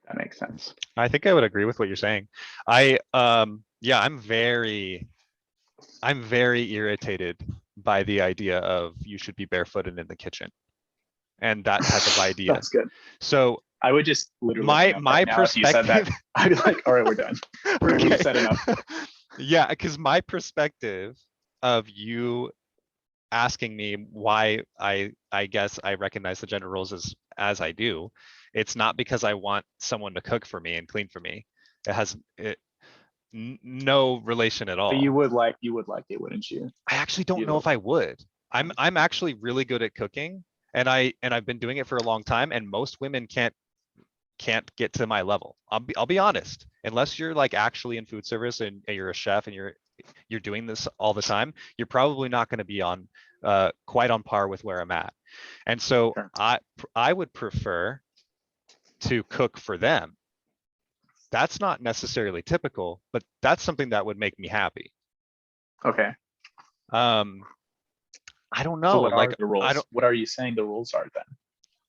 Speaker 2: That makes sense.
Speaker 1: I think I would agree with what you're saying. Yeah, I'm very irritated by the idea of you should be barefooted in the kitchen and that type of idea.
Speaker 2: That's good.
Speaker 1: So
Speaker 2: I would just literally
Speaker 1: my perspective.
Speaker 2: If you said that, I'd be like, all right, we're done. We've said enough.
Speaker 1: Yeah, because my perspective of you asking me why I guess I recognize the gender roles as I do, it's not because I want someone to cook for me and clean for me. It has no relation at all.
Speaker 2: But you would like it, wouldn't you?
Speaker 1: I actually don't know if I would. I'm actually really good at cooking, and I've been doing it for a long time, and most women can't get to my level. I'll be honest. Unless you're like actually in food service and you're a chef and you're doing this all the time, you're probably not going to be on quite on par with where I'm at. And so sure. I would prefer to cook for them. That's not necessarily typical, but that's something that would make me happy.
Speaker 2: Okay.
Speaker 1: I don't know.
Speaker 2: So what are the rules? What are you saying the rules are then?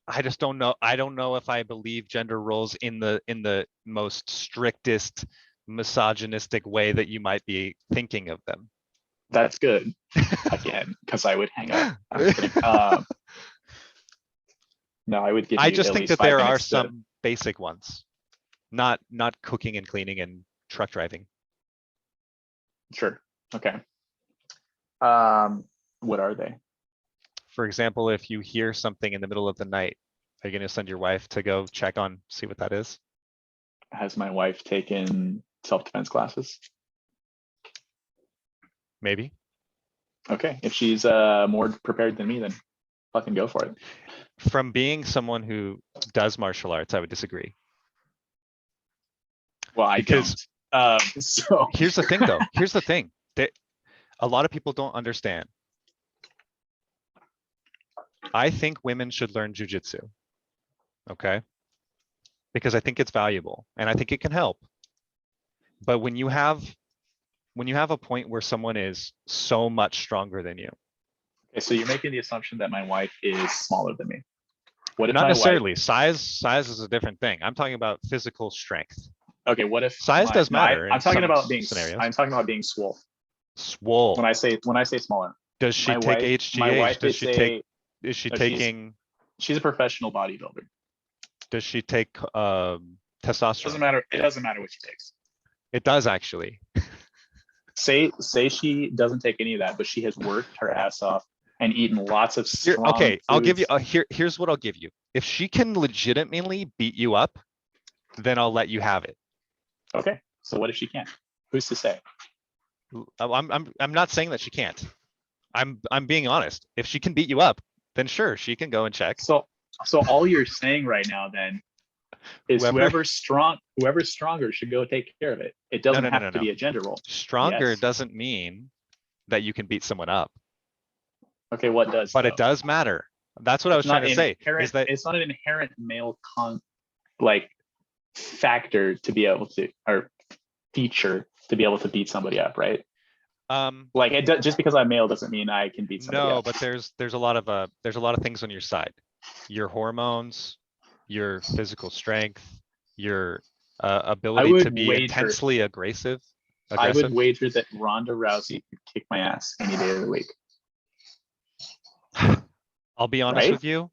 Speaker 1: I just don't know. I don't know if I believe gender roles in the most strictest misogynistic way that you might be thinking of them.
Speaker 2: That's good. Again, because I would hang up. No, I would give you.
Speaker 1: I just think that there are some basic ones, not cooking and cleaning and truck driving.
Speaker 2: Sure. Okay. What are they?
Speaker 1: For example, if you hear something in the middle of the night, are you going to send your wife to go check on, see what that is?
Speaker 2: Has my wife taken self-defense classes?
Speaker 1: Maybe.
Speaker 2: Okay. If she's more prepared than me, then fucking go for it.
Speaker 1: From being someone who does martial arts, I would disagree.
Speaker 2: Well, because so
Speaker 1: here's the thing, though. Here's the thing that a lot of people don't understand. I think women should learn jujitsu, okay? Because I think it's valuable and I think it can help. But when you have when you have a point where someone is so much stronger than you.
Speaker 2: Okay, so you're making the assumption that my wife is smaller than me. What if
Speaker 1: Not
Speaker 2: my wife?
Speaker 1: necessarily. Size is a different thing. I'm talking about physical strength.
Speaker 2: Okay, what if
Speaker 1: Size does matter
Speaker 2: I'm
Speaker 1: in
Speaker 2: talking
Speaker 1: some
Speaker 2: about being.
Speaker 1: scenarios.
Speaker 2: I'm talking about being swole.
Speaker 1: Swole.
Speaker 2: When I say smaller,
Speaker 1: Does she
Speaker 2: my
Speaker 1: take
Speaker 2: wife. My
Speaker 1: HGH?
Speaker 2: wife is a.
Speaker 1: Is she
Speaker 2: No,
Speaker 1: taking,
Speaker 2: she's a professional bodybuilder.
Speaker 1: does she take
Speaker 2: Doesn't
Speaker 1: testosterone?
Speaker 2: matter. It doesn't matter what she takes.
Speaker 1: It does actually.
Speaker 2: Say she doesn't take any of that, but she has worked her ass off and eaten lots of
Speaker 1: Here,
Speaker 2: strong
Speaker 1: okay, I'll give you,
Speaker 2: foods.
Speaker 1: here's what I'll give you. If she can legitimately beat you up, then I'll let you have it.
Speaker 2: Okay, so what if she can't? Who's to say?
Speaker 1: I'm not saying that she can't. I'm being honest. If she can beat you up, then sure, she can go and check.
Speaker 2: So all you're saying right now then is whoever's stronger should go take care of it. It doesn't have to be a gender role.
Speaker 1: Stronger
Speaker 2: Yes.
Speaker 1: doesn't mean that you can beat someone up.
Speaker 2: Okay, what does?
Speaker 1: But
Speaker 2: though?
Speaker 1: it does matter. That's what I was trying to say. Is that
Speaker 2: it's not an inherent male factor to be able to, or feature to be able to beat somebody up, right? Like just because I'm male doesn't mean I can beat somebody up.
Speaker 1: No, but there's a lot of things on your side. Your hormones, your physical strength, your ability to be intensely aggressive.
Speaker 2: I would wager that Ronda Rousey could kick my ass any day of the week.
Speaker 1: I'll be honest with you.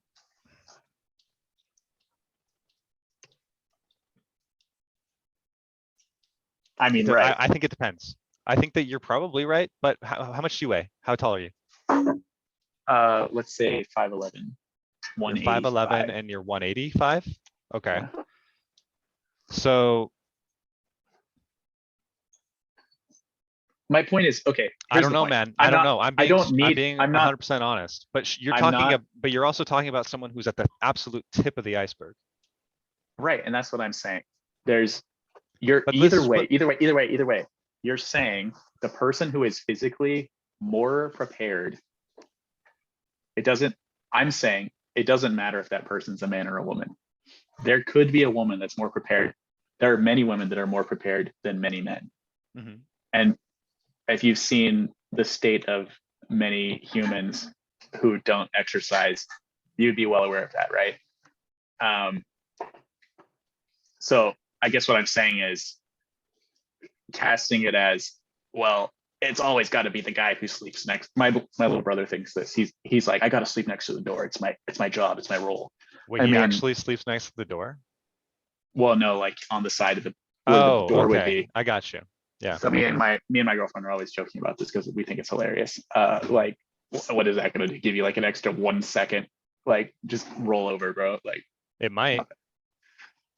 Speaker 2: I mean, right.
Speaker 1: I think it depends. I think that you're probably right, but how much do you weigh? How tall are you?
Speaker 2: Let's say 5'11".
Speaker 1: 5'11" and you're 185? Okay. Yeah. So
Speaker 2: my point is, okay.
Speaker 1: I don't know, man. I don't know. I'm being 100% honest. But you're also talking about someone who's at the absolute tip of the iceberg.
Speaker 2: Right, and that's what I'm saying. Either way. You're saying the person who is physically more prepared. I'm saying it doesn't matter if that person's a man or a woman. There could be a woman that's more prepared. There are many women that are more prepared than many men. Mm-hmm. And if you've seen the state of many humans who don't exercise, you'd be well aware of that, right? So I guess what I'm saying is casting it as, well, it's always got to be the guy who sleeps next. My little brother thinks this. He's like, I got to sleep next to the door. It's my job. It's my role.
Speaker 1: Wait, he actually sleeps next to the door?
Speaker 2: Well, no, like on the side of the door would be.
Speaker 1: I got you. Yeah.
Speaker 2: So me and my girlfriend are always joking about this because we think it's hilarious. Like, what is that going to give you? Like an extra 1 second? Like, just roll over, bro. Like,
Speaker 1: it might.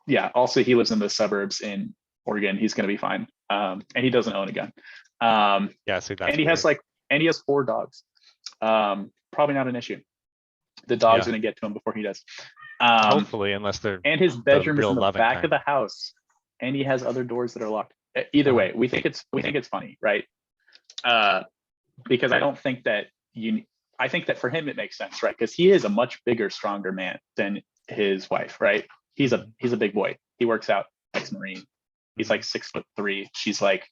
Speaker 2: Yeah. Also, he lives in the suburbs in Oregon. He's going to be fine. And he doesn't own a gun.
Speaker 1: Yeah. See, that's
Speaker 2: and he has 4 dogs. Probably not an issue. The dog's going to get to him before he does.
Speaker 1: Hopefully, unless they're.
Speaker 2: And his bedroom is in the back of the house, and he has other doors that are locked. Either way, we think it's funny, right? Because I don't think that I think that for him it makes sense, right? Because he is a much bigger, stronger man than his wife, right? He's a big boy. He works out, ex-Marine. He's like 6'3". She's like,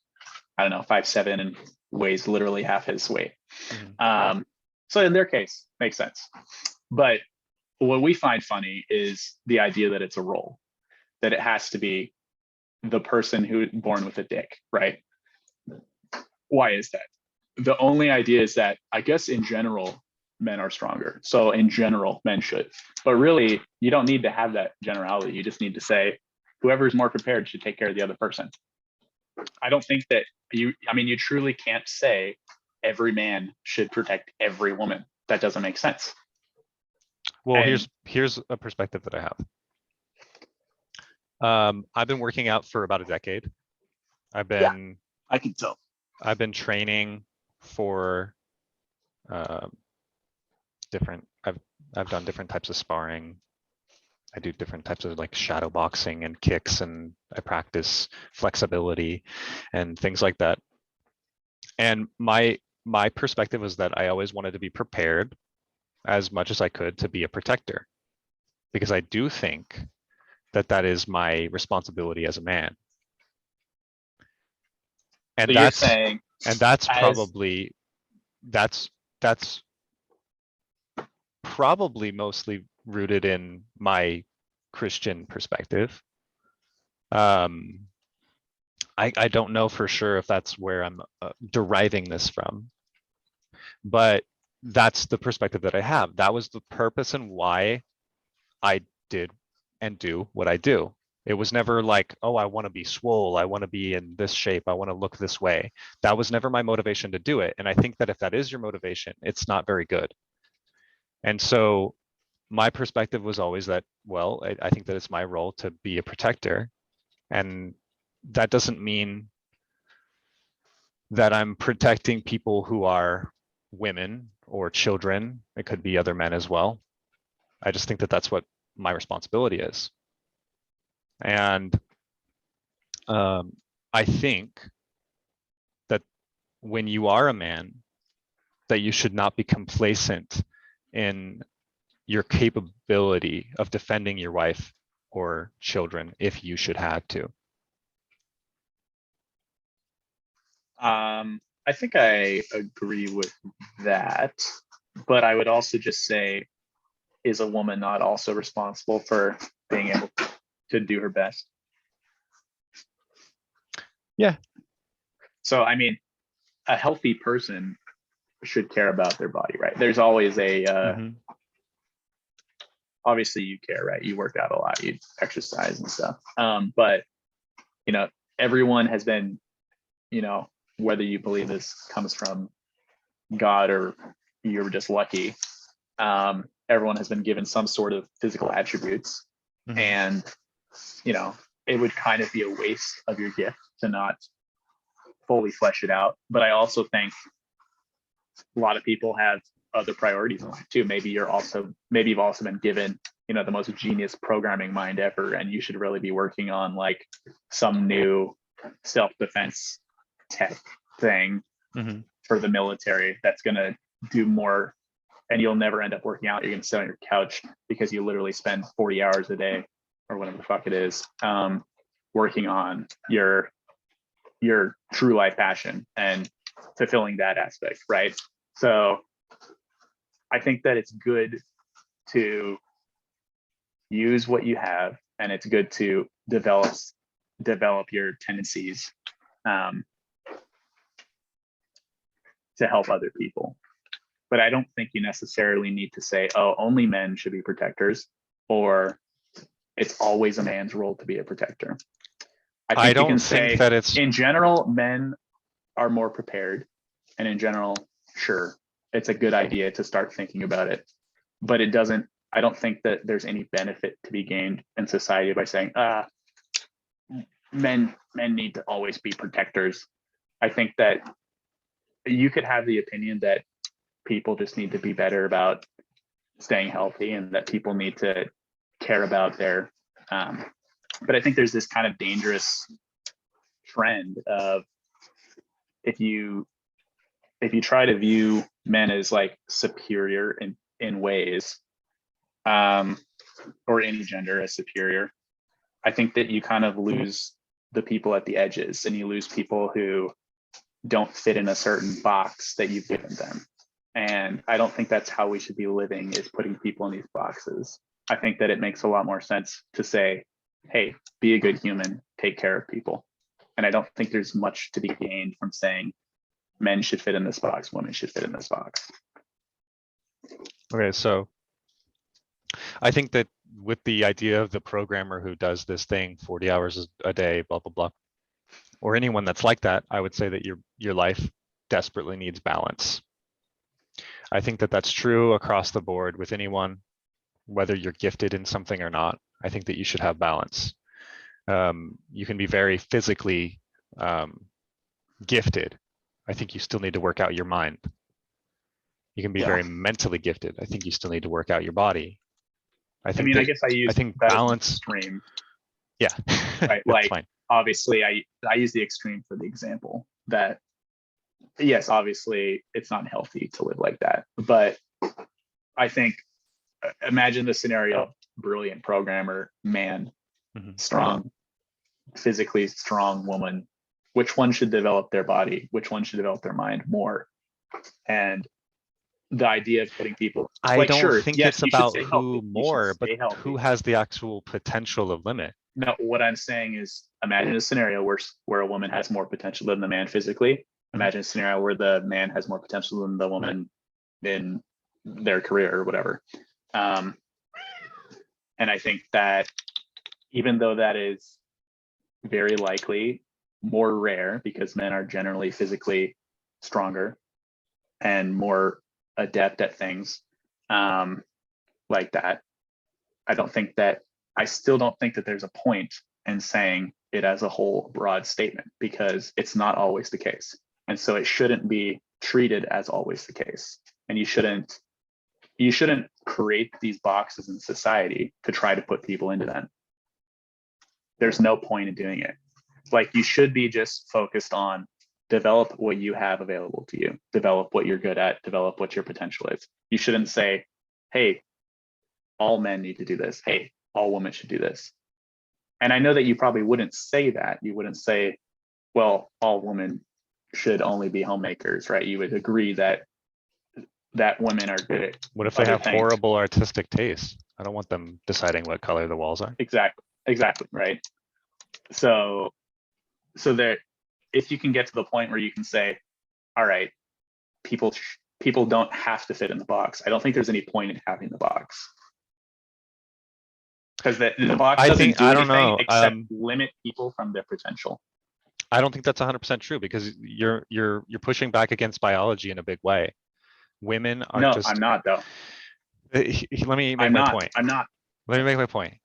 Speaker 2: I don't know, 5'7" and weighs literally half his weight. Mm-hmm. So in their case, makes sense. But what we find funny is the idea that it's a role, that it has to be the person who born with a dick, right? Why is that? The only idea is that I guess in general, men are stronger. So in general, men should. But really, you don't need to have that generality. You just need to say, whoever's more prepared should take care of the other person. I don't think that you truly can't say every man should protect every woman. That doesn't make sense.
Speaker 1: Well, here's a perspective that I have. I've been working out for about a decade. I can tell. I've been training for I've done different types of sparring. I do different types of like shadow boxing and kicks, and I practice flexibility and things like that. And my perspective was that I always wanted to be prepared as much as I could to be a protector, because I do think that is my responsibility as a man. And
Speaker 2: So you're
Speaker 1: that's
Speaker 2: saying
Speaker 1: and that's
Speaker 2: as
Speaker 1: probably that's probably mostly rooted in my Christian perspective. Um, I don't know for sure if that's where I'm deriving this from, but that's the perspective that I have. That was the purpose and why I did and do what I do. It was never like, oh, I want to be swole. I want to be in this shape. I want to look this way. That was never my motivation to do it. And I think that if that is your motivation, it's not very good. And so my perspective was always that, well, I think that it's my role to be a protector. And that doesn't mean that I'm protecting people who are women or children. It could be other men as well. I just think that that's what my responsibility is. And I think that when you are a man, that you should not be complacent in your capability of defending your wife or children if you should have to.
Speaker 2: I think I agree with that, but I would also just say, is a woman not also responsible for being able to do her best?
Speaker 1: Yeah.
Speaker 2: So, I mean, a healthy person should care about their body, right? There's always obviously you care, right? You work out a lot, you exercise and stuff. But, you know, everyone has been, you know, whether you believe this comes from God or you're just lucky, everyone has been given some sort of physical attributes. And, you know, it would kind of be a waste of your gift to not fully flesh it out. But I also think a lot of people have other priorities in life too. Maybe you've also been given, you know, the most genius programming mind ever, and you should really be working on like some new self-defense tech thing for the military that's going to do more, and you'll never end up working out. You're going to sit on your couch because you literally spend 40 hours a day or whatever the fuck it is, working on your true life passion and fulfilling that aspect, right? So I think that it's good to use what you have, and it's good to develop your tendencies to help other people. But I don't think you necessarily need to say, oh, only men should be protectors, or it's always a man's role to be a protector. I think you can say, that it's in general, men are more prepared, and in general, sure, it's a good idea to start thinking about it. But I don't think that there's any benefit to be gained in society by saying, men need to always be protectors. I think that you could have the opinion that people just need to be better about staying healthy and that people need to care about their, but I think there's this kind of dangerous trend of if you try to view men as like superior in ways, or any gender as superior, I think that you kind of lose the people at the edges, and you lose people who don't fit in a certain box that you've given them. And I don't think that's how we should be living, is putting people in these boxes. I think that it makes a lot more sense to say, hey, be a good human, take care of people. And I don't think there's much to be gained from saying men should fit in this box, women should fit in this box.
Speaker 1: Okay, so I think that with the idea of the programmer who does this thing 40 hours a day, blah, blah, blah, or anyone that's like that, I would say that your life desperately needs balance. I think that that's true across the board with anyone, whether you're gifted in something or not. I think that you should have balance. You can be very physically gifted. I think you still need to work out your mind. You can be very mentally gifted. I think you still need to work out your body. I guess I think balance.
Speaker 2: Extreme.
Speaker 1: Yeah.
Speaker 2: Right. Like, fine. Obviously, I use the extreme for the example that, yes, obviously it's not healthy to live like that. But I think, imagine the scenario: brilliant programmer, man, strong, physically strong woman, which one should develop their body, which one should develop their mind more. And the idea of putting people,
Speaker 1: I
Speaker 2: like,
Speaker 1: don't
Speaker 2: sure,
Speaker 1: think
Speaker 2: yes,
Speaker 1: it's
Speaker 2: you should
Speaker 1: about
Speaker 2: stay
Speaker 1: who
Speaker 2: healthy. You should
Speaker 1: more, but
Speaker 2: stay
Speaker 1: who
Speaker 2: healthy.
Speaker 1: has the actual potential to limit.
Speaker 2: No, what I'm saying is, imagine a scenario where a woman has more potential than the man physically. Imagine a scenario where the man has more potential than the woman in their career or whatever. And I think that even though that is very likely more rare because men are generally physically stronger and more adept at things like that, I still don't think that there's a point in saying it as a whole broad statement, because it's not always the case. And so it shouldn't be treated as always the case. And you shouldn't create these boxes in society to try to put people into them. There's no point in doing it. Like, you should be just focused on develop what you have available to you, develop what you're good at, develop what your potential is. You shouldn't say, hey, all men need to do this. Hey, all women should do this. And I know that you probably wouldn't say that. You wouldn't say, well, all women should only be homemakers, right? You would agree that women are good at
Speaker 1: What if they
Speaker 2: other
Speaker 1: have
Speaker 2: things.
Speaker 1: horrible artistic taste? I don't want them deciding what color the walls are.
Speaker 2: Exactly, right? So there, if you can get to the point where you can say, all right, people don't have to fit in the box. I don't think there's any point in having the box, because the box doesn't do anything except limit people from their potential.
Speaker 1: I don't think that's 100% true, because you're pushing back against biology in a big way. Women are
Speaker 2: no,
Speaker 1: just.
Speaker 2: I'm not, though.
Speaker 1: Let me make my point.
Speaker 2: I'm not.
Speaker 1: Let me make my point.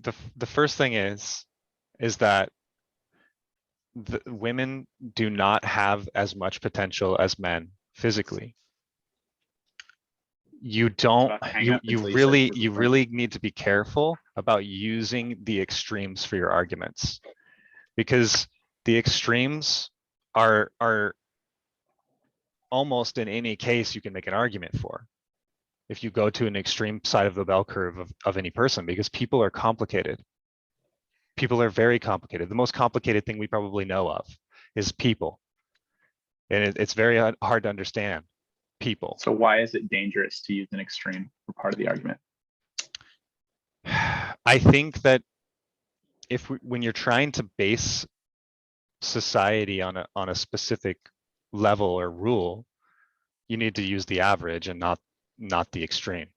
Speaker 1: The first thing is that the women do not have as much potential as men physically. You don't. You really need to be careful about using the extremes for your arguments, because the extremes are almost in any case you can make an argument for if you go to an extreme side of the bell curve of any person, because people are complicated. People are very complicated. The most complicated thing we probably know of is people. And it's very hard to understand people.
Speaker 2: So why is it dangerous to use an extreme for part of the argument?
Speaker 1: I think that when you're trying to base society on a specific level or rule, you need to use the average and not the extreme.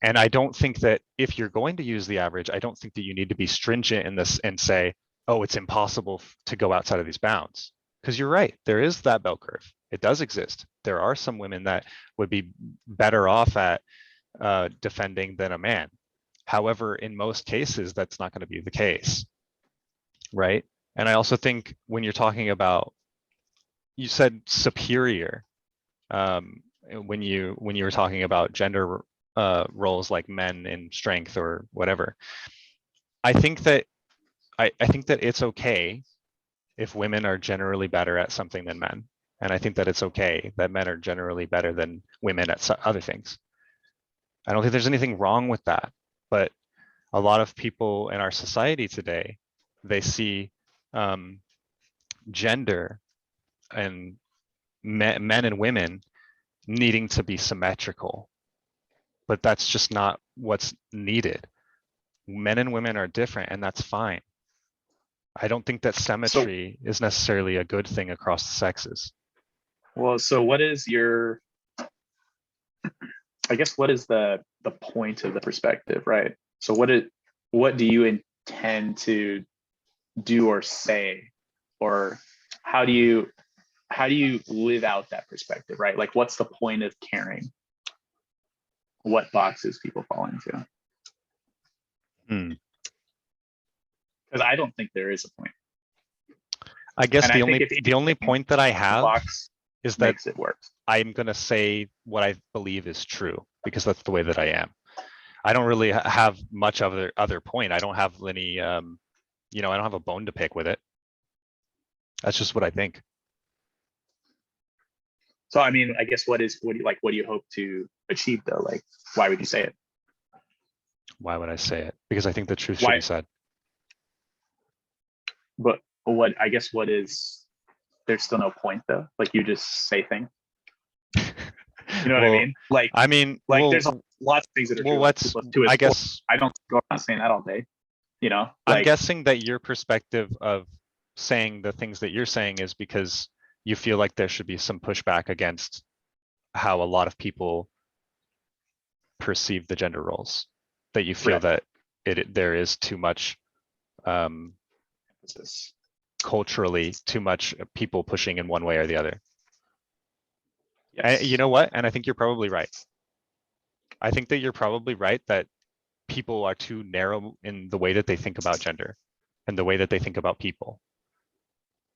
Speaker 1: And I don't think that if you're going to use the average, I don't think that you need to be stringent in this and say, oh, it's impossible to go outside of these bounds. Because you're right, there is that bell curve. It does exist. There are some women that would be better off at defending than a man. However, in most cases, that's not going to be the case, right? And I also think when you're talking about, you said superior when you were talking about gender roles like men in strength or whatever. I think that it's okay if women are generally better at something than men. And I think that it's okay that men are generally better than women at other things. I don't think there's anything wrong with that. But a lot of people in our society today, they see gender and men and women needing to be symmetrical. But that's just not what's needed. Men and women are different, and that's fine. I don't think that symmetry is necessarily a good thing across the sexes.
Speaker 2: Well, so what is your, I guess, what is the point of the perspective, right? So what do you intend to do or say, or how do you live out that perspective, right? Like, what's the point of caring what boxes people fall into? Because I don't think there is a point.
Speaker 1: I guess the only point that I have is that
Speaker 2: it work.
Speaker 1: I'm going to say what I believe is true, because that's the way that I am. I don't really have much other point. I don't have any, I don't have a bone to pick with it. That's just what I think.
Speaker 2: So, I mean, I guess what do you hope to achieve, though? Like, why would you say it?
Speaker 1: Why would I say it? Because I think the truth should be said.
Speaker 2: But what I guess what is there's still no point though. Like you just say things. You know what I mean? Like there's lots of things that are true. Like 2 + 2 is 4. I don't go around saying that all day. You know,
Speaker 1: I'm guessing that your perspective of saying the things that you're saying is because you feel like there should be some pushback against how a lot of people perceive the gender roles. That you feel that there is too much culturally, too much people pushing in one way or the other. Yes. And you know what? And I think you're probably right. I think that you're probably right that people are too narrow in the way that they think about gender and the way that they think about people.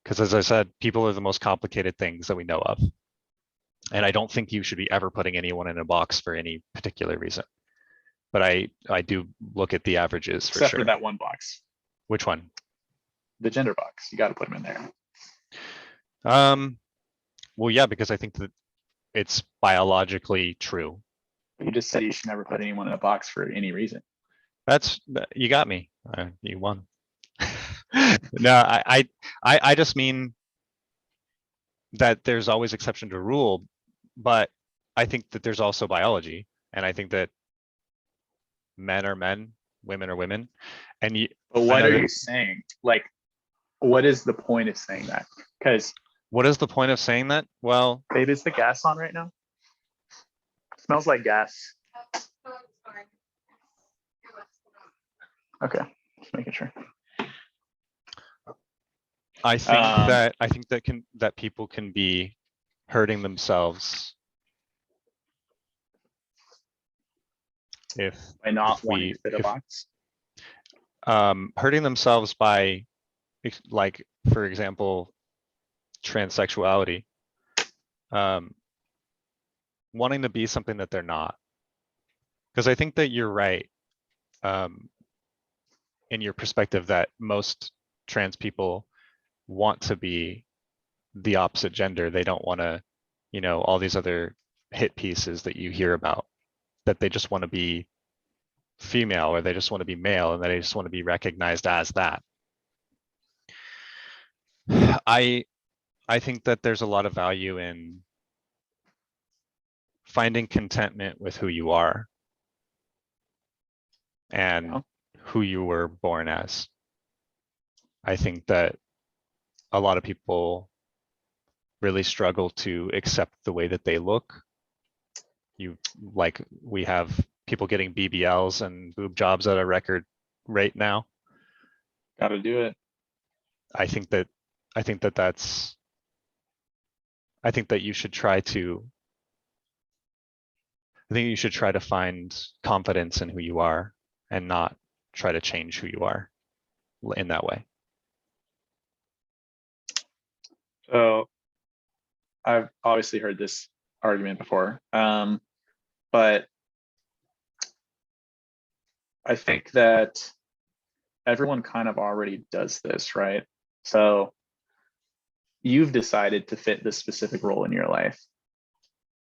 Speaker 1: Because as I said, people are the most complicated things that we know of. And I don't think you should be ever putting anyone in a box for any particular reason. But I do look at the averages for sure.
Speaker 2: Except for that one box.
Speaker 1: Which one?
Speaker 2: The gender box. You got to put them in there.
Speaker 1: Well, yeah, because I think that it's biologically true.
Speaker 2: You just said you should never put anyone in a box for any reason.
Speaker 1: You got me. You won. No, I just mean that there's always exception to rule, but I think that there's also biology, and I think that men are men, women are women, and you.
Speaker 2: But what are you saying? Like, what is the point of saying that? Because
Speaker 1: what is the point of saying that? Well,
Speaker 2: babe, is the gas on right now? It smells like gas. Okay, just making sure.
Speaker 1: I think that people can be hurting themselves if
Speaker 2: by not wanting to fit a box.
Speaker 1: Hurting themselves by, like, for example, transsexuality, wanting to be something that they're not. Because I think that you're right in your perspective that most trans people want to be the opposite gender. They don't want to, all these other hit pieces that you hear about, that they just want to be female or they just want to be male and they just want to be recognized as that. I think that there's a lot of value in finding contentment with who you are and who you were born as. I think that a lot of people really struggle to accept the way that they look. We have people getting BBLs and boob jobs at a record rate now.
Speaker 2: Got to do it.
Speaker 1: I think that you should try to. I think you should try to find confidence in who you are and not try to change who you are in that way.
Speaker 2: So I've obviously heard this argument before, but I think that everyone kind of already does this, right? So you've decided to fit this specific role in your life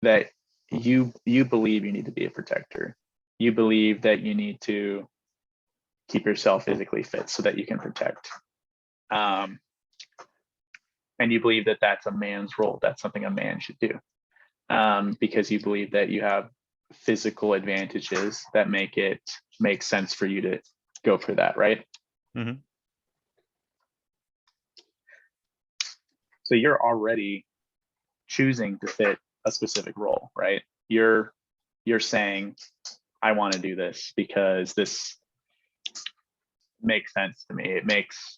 Speaker 2: that you believe you need to be a protector. You believe that you need to keep yourself physically fit so that you can protect. And you believe that that's a man's role. That's something a man should do. Because you believe that you have physical advantages that make it make sense for you to go for that, right?
Speaker 1: Mm-hmm.
Speaker 2: So you're already choosing to fit a specific role, right? You're saying, I want to do this because this makes sense to me. It makes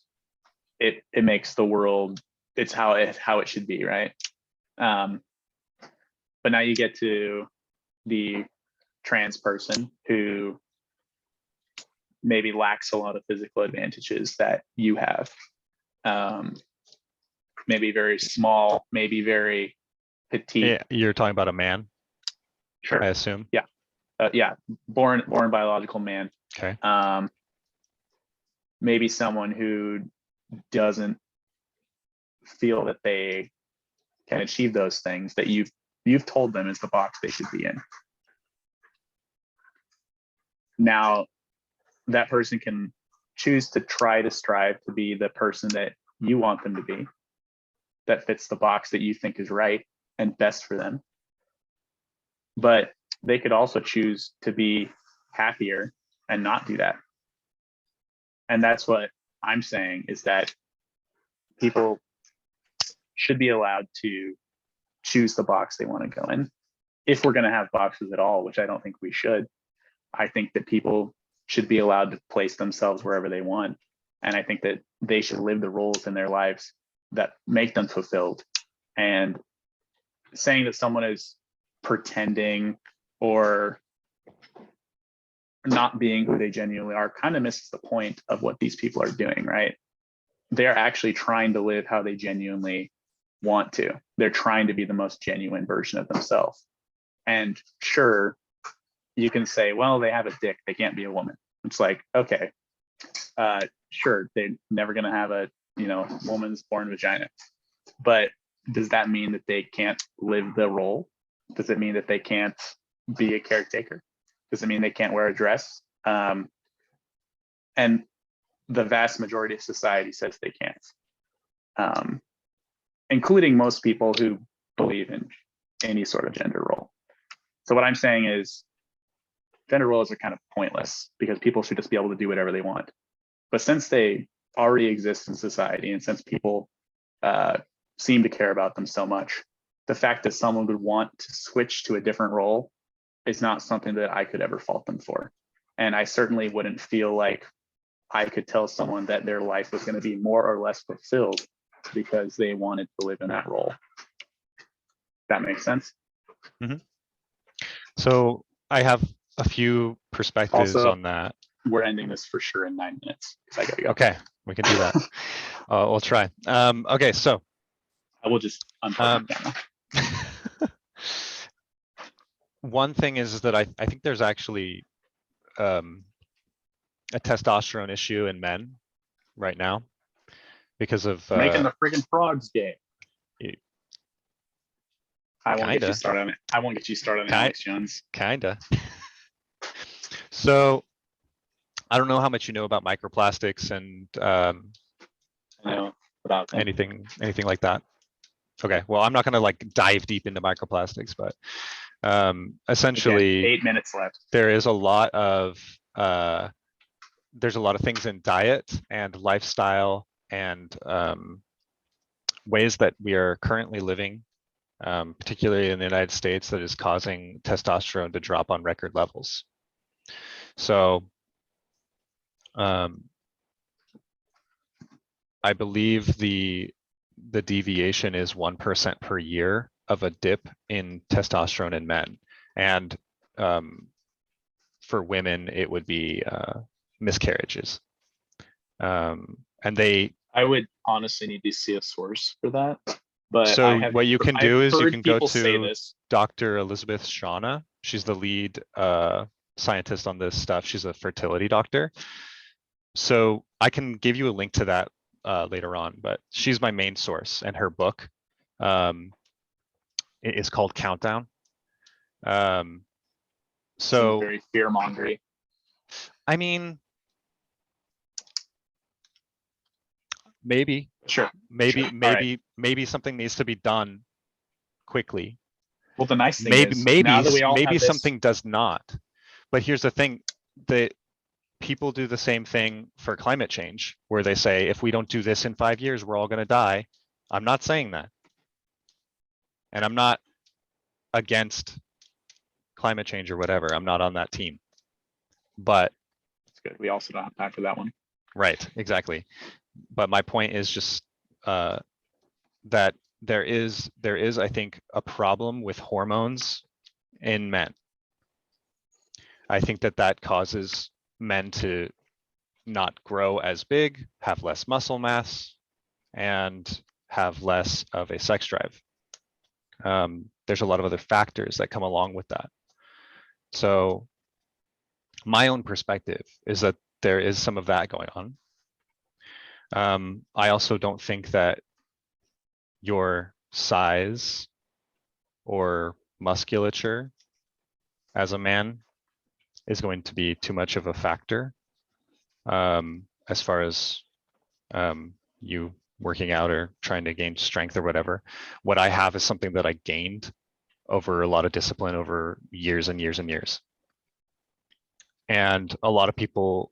Speaker 2: the world, it's how it should be, right? But now you get to the trans person who maybe lacks a lot of physical advantages that you have. Maybe very small, maybe very petite.
Speaker 1: Yeah, you're talking about a man?
Speaker 2: Sure.
Speaker 1: I assume.
Speaker 2: Yeah. Yeah. Born biological man.
Speaker 1: Okay.
Speaker 2: Maybe someone who doesn't feel that they can achieve those things that you've told them is the box they should be in. Now, that person can choose to try to strive to be the person that you want them to be, that fits the box that you think is right and best for them. But they could also choose to be happier and not do that. And that's what I'm saying, is that people should be allowed to choose the box they want to go in. If we're going to have boxes at all, which I don't think we should, I think that people should be allowed to place themselves wherever they want. And I think that they should live the roles in their lives that make them fulfilled. And saying that someone is pretending or not being who they genuinely are kind of misses the point of what these people are doing, right? They're actually trying to live how they genuinely want to. They're trying to be the most genuine version of themselves. And sure, you can say, well, they have a dick, they can't be a woman. It's like, okay, sure, they're never going to have a, woman's born vagina. But does that mean that they can't live the role? Does it mean that they can't be a caretaker? Does it mean they can't wear a dress? And the vast majority of society says they can't, including most people who believe in any sort of gender role. So what I'm saying is gender roles are kind of pointless because people should just be able to do whatever they want. But since they already exist in society, and since people seem to care about them so much, the fact that someone would want to switch to a different role is not something that I could ever fault them for. And I certainly wouldn't feel like I could tell someone that their life was going to be more or less fulfilled because they wanted to live in that role. That makes sense?
Speaker 1: Mm-hmm. So I have a few perspectives
Speaker 2: Also,
Speaker 1: on that.
Speaker 2: We're ending this for sure in 9 minutes. I gotta go.
Speaker 1: Okay, we can do that. We'll try. Okay, so
Speaker 2: I will just unplug the camera.
Speaker 1: One thing is that I think there's actually a testosterone issue in men right now because of
Speaker 2: making the friggin' frogs gay. I won't get you started on it. I won't get you started on Alex Jones.
Speaker 1: Kinda. So I don't know how much you know about microplastics and
Speaker 2: I know about them.
Speaker 1: anything like that. Okay, well, I'm not going to like dive deep into microplastics, but essentially,
Speaker 2: again, 8 minutes left.
Speaker 1: There is a lot of there's a lot of things in diet and lifestyle and ways that we are currently living, particularly in the United States, that is causing testosterone to drop on record levels. So I believe the deviation is 1% per year of a dip in testosterone in men, and for women it would be miscarriages. And
Speaker 2: I would honestly need to see a source for that. But
Speaker 1: so what you can do is you can go to Dr. Elizabeth Shauna. She's the lead scientist on this stuff. She's a fertility doctor. So I can give you a link to that later on, but she's my main source, and her book is called Countdown. So
Speaker 2: very fear-mongering.
Speaker 1: I mean, maybe maybe something needs to be done quickly.
Speaker 2: Well, the nice thing is
Speaker 1: maybe something does not. But here's the thing, that people do the same thing for climate change, where they say, if we don't do this in 5 years, we're all going to die. I'm not saying that. And I'm not against climate change or whatever. I'm not on that team. But
Speaker 2: that's good. We also don't have time for that one.
Speaker 1: Right, exactly. But my point is just that there is, I think, a problem with hormones in men. I think that causes men to not grow as big, have less muscle mass, and have less of a sex drive. There's a lot of other factors that come along with that. So my own perspective is that there is some of that going on. I also don't think that your size or musculature as a man is going to be too much of a factor. as far as you working out or trying to gain strength or whatever. What I have is something that I gained over a lot of discipline over years and years and years. And a lot of people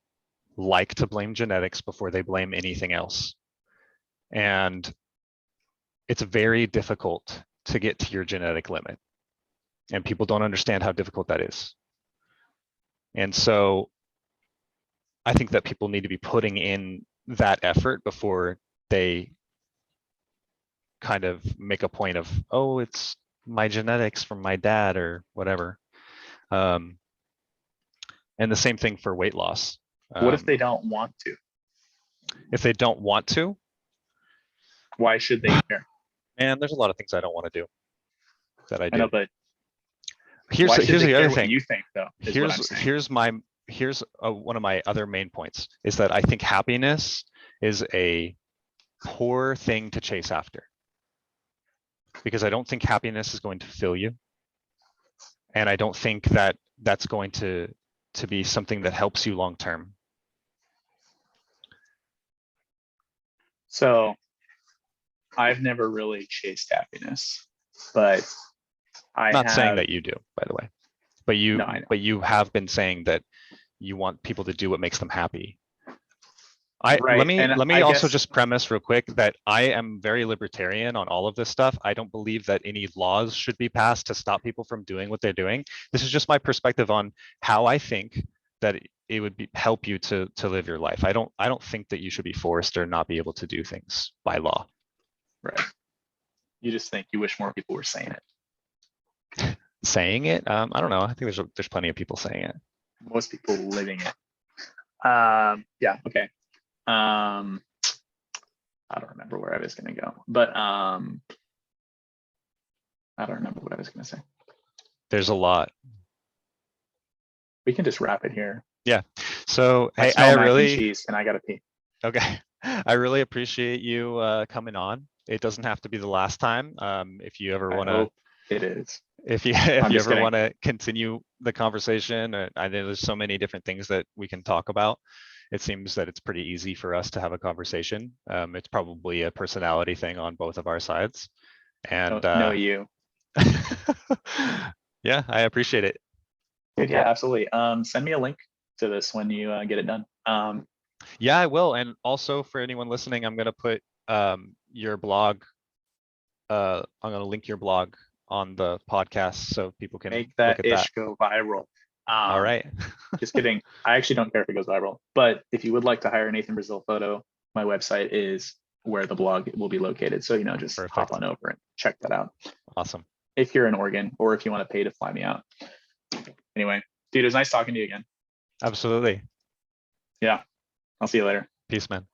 Speaker 1: like to blame genetics before they blame anything else. And it's very difficult to get to your genetic limit. And people don't understand how difficult that is. And so I think that people need to be putting in that effort before they kind of make a point of, oh, it's my genetics from my dad or whatever. And the same thing for weight loss.
Speaker 2: What if they don't want to?
Speaker 1: If they don't want to,
Speaker 2: why should they care?
Speaker 1: and there's a lot of things I don't want to do that I do.
Speaker 2: I know, but
Speaker 1: here's
Speaker 2: why should
Speaker 1: the
Speaker 2: they
Speaker 1: other
Speaker 2: care what
Speaker 1: thing.
Speaker 2: you think, though, is what I'm saying.
Speaker 1: Here's one of my other main points is that I think happiness is a poor thing to chase after, because I don't think happiness is going to fill you, and I don't think that that's going to be something that helps you long term.
Speaker 2: So I've never really chased happiness, but I
Speaker 1: Not
Speaker 2: have,
Speaker 1: saying that you do, by the way, but you
Speaker 2: No, I know.
Speaker 1: but you have been saying that you want people to do what makes them happy. Let me also just premise real quick that I am very libertarian on all of this stuff. I don't believe that any laws should be passed to stop people from doing what they're doing. This is just my perspective on how I think that it would help you to live your life. I don't think that you should be forced or not be able to do things by law.
Speaker 2: Right. You just think you wish more people were saying it.
Speaker 1: Saying it? I don't know. I think there's plenty of people saying it.
Speaker 2: Most people living it. Yeah. Okay. I don't remember where I was going to go, but I don't remember what I was going to say.
Speaker 1: There's a lot.
Speaker 2: We can just wrap it here.
Speaker 1: Yeah. So
Speaker 2: I smell mac and cheese, and I gotta pee.
Speaker 1: Okay. I really appreciate you coming on. It doesn't have to be the last time. If you ever want to,
Speaker 2: it is.
Speaker 1: If you ever want to continue the conversation, I know there's so many different things that we can talk about. It seems that it's pretty easy for us to have a conversation. It's probably a personality thing on both of our sides. And
Speaker 2: no, you.
Speaker 1: Yeah, I appreciate it.
Speaker 2: Dude, yeah, absolutely. Send me a link to this when you get it done.
Speaker 1: Yeah, I will. And also for anyone listening, I'm going to put your blog. I'm going to link your blog on the podcast so people can
Speaker 2: make that
Speaker 1: look at that.
Speaker 2: go viral.
Speaker 1: All right.
Speaker 2: Just kidding. I actually don't care if it goes viral, but if you would like to hire a Nathan Brazil photo, my website is where the blog will be located. So, just
Speaker 1: Perfect.
Speaker 2: hop on over and check that out.
Speaker 1: Awesome.
Speaker 2: If you're in Oregon, or if you want to pay to fly me out. Anyway, dude, it was nice talking to you again.
Speaker 1: Absolutely.
Speaker 2: Yeah. I'll see you later.
Speaker 1: Peace, man.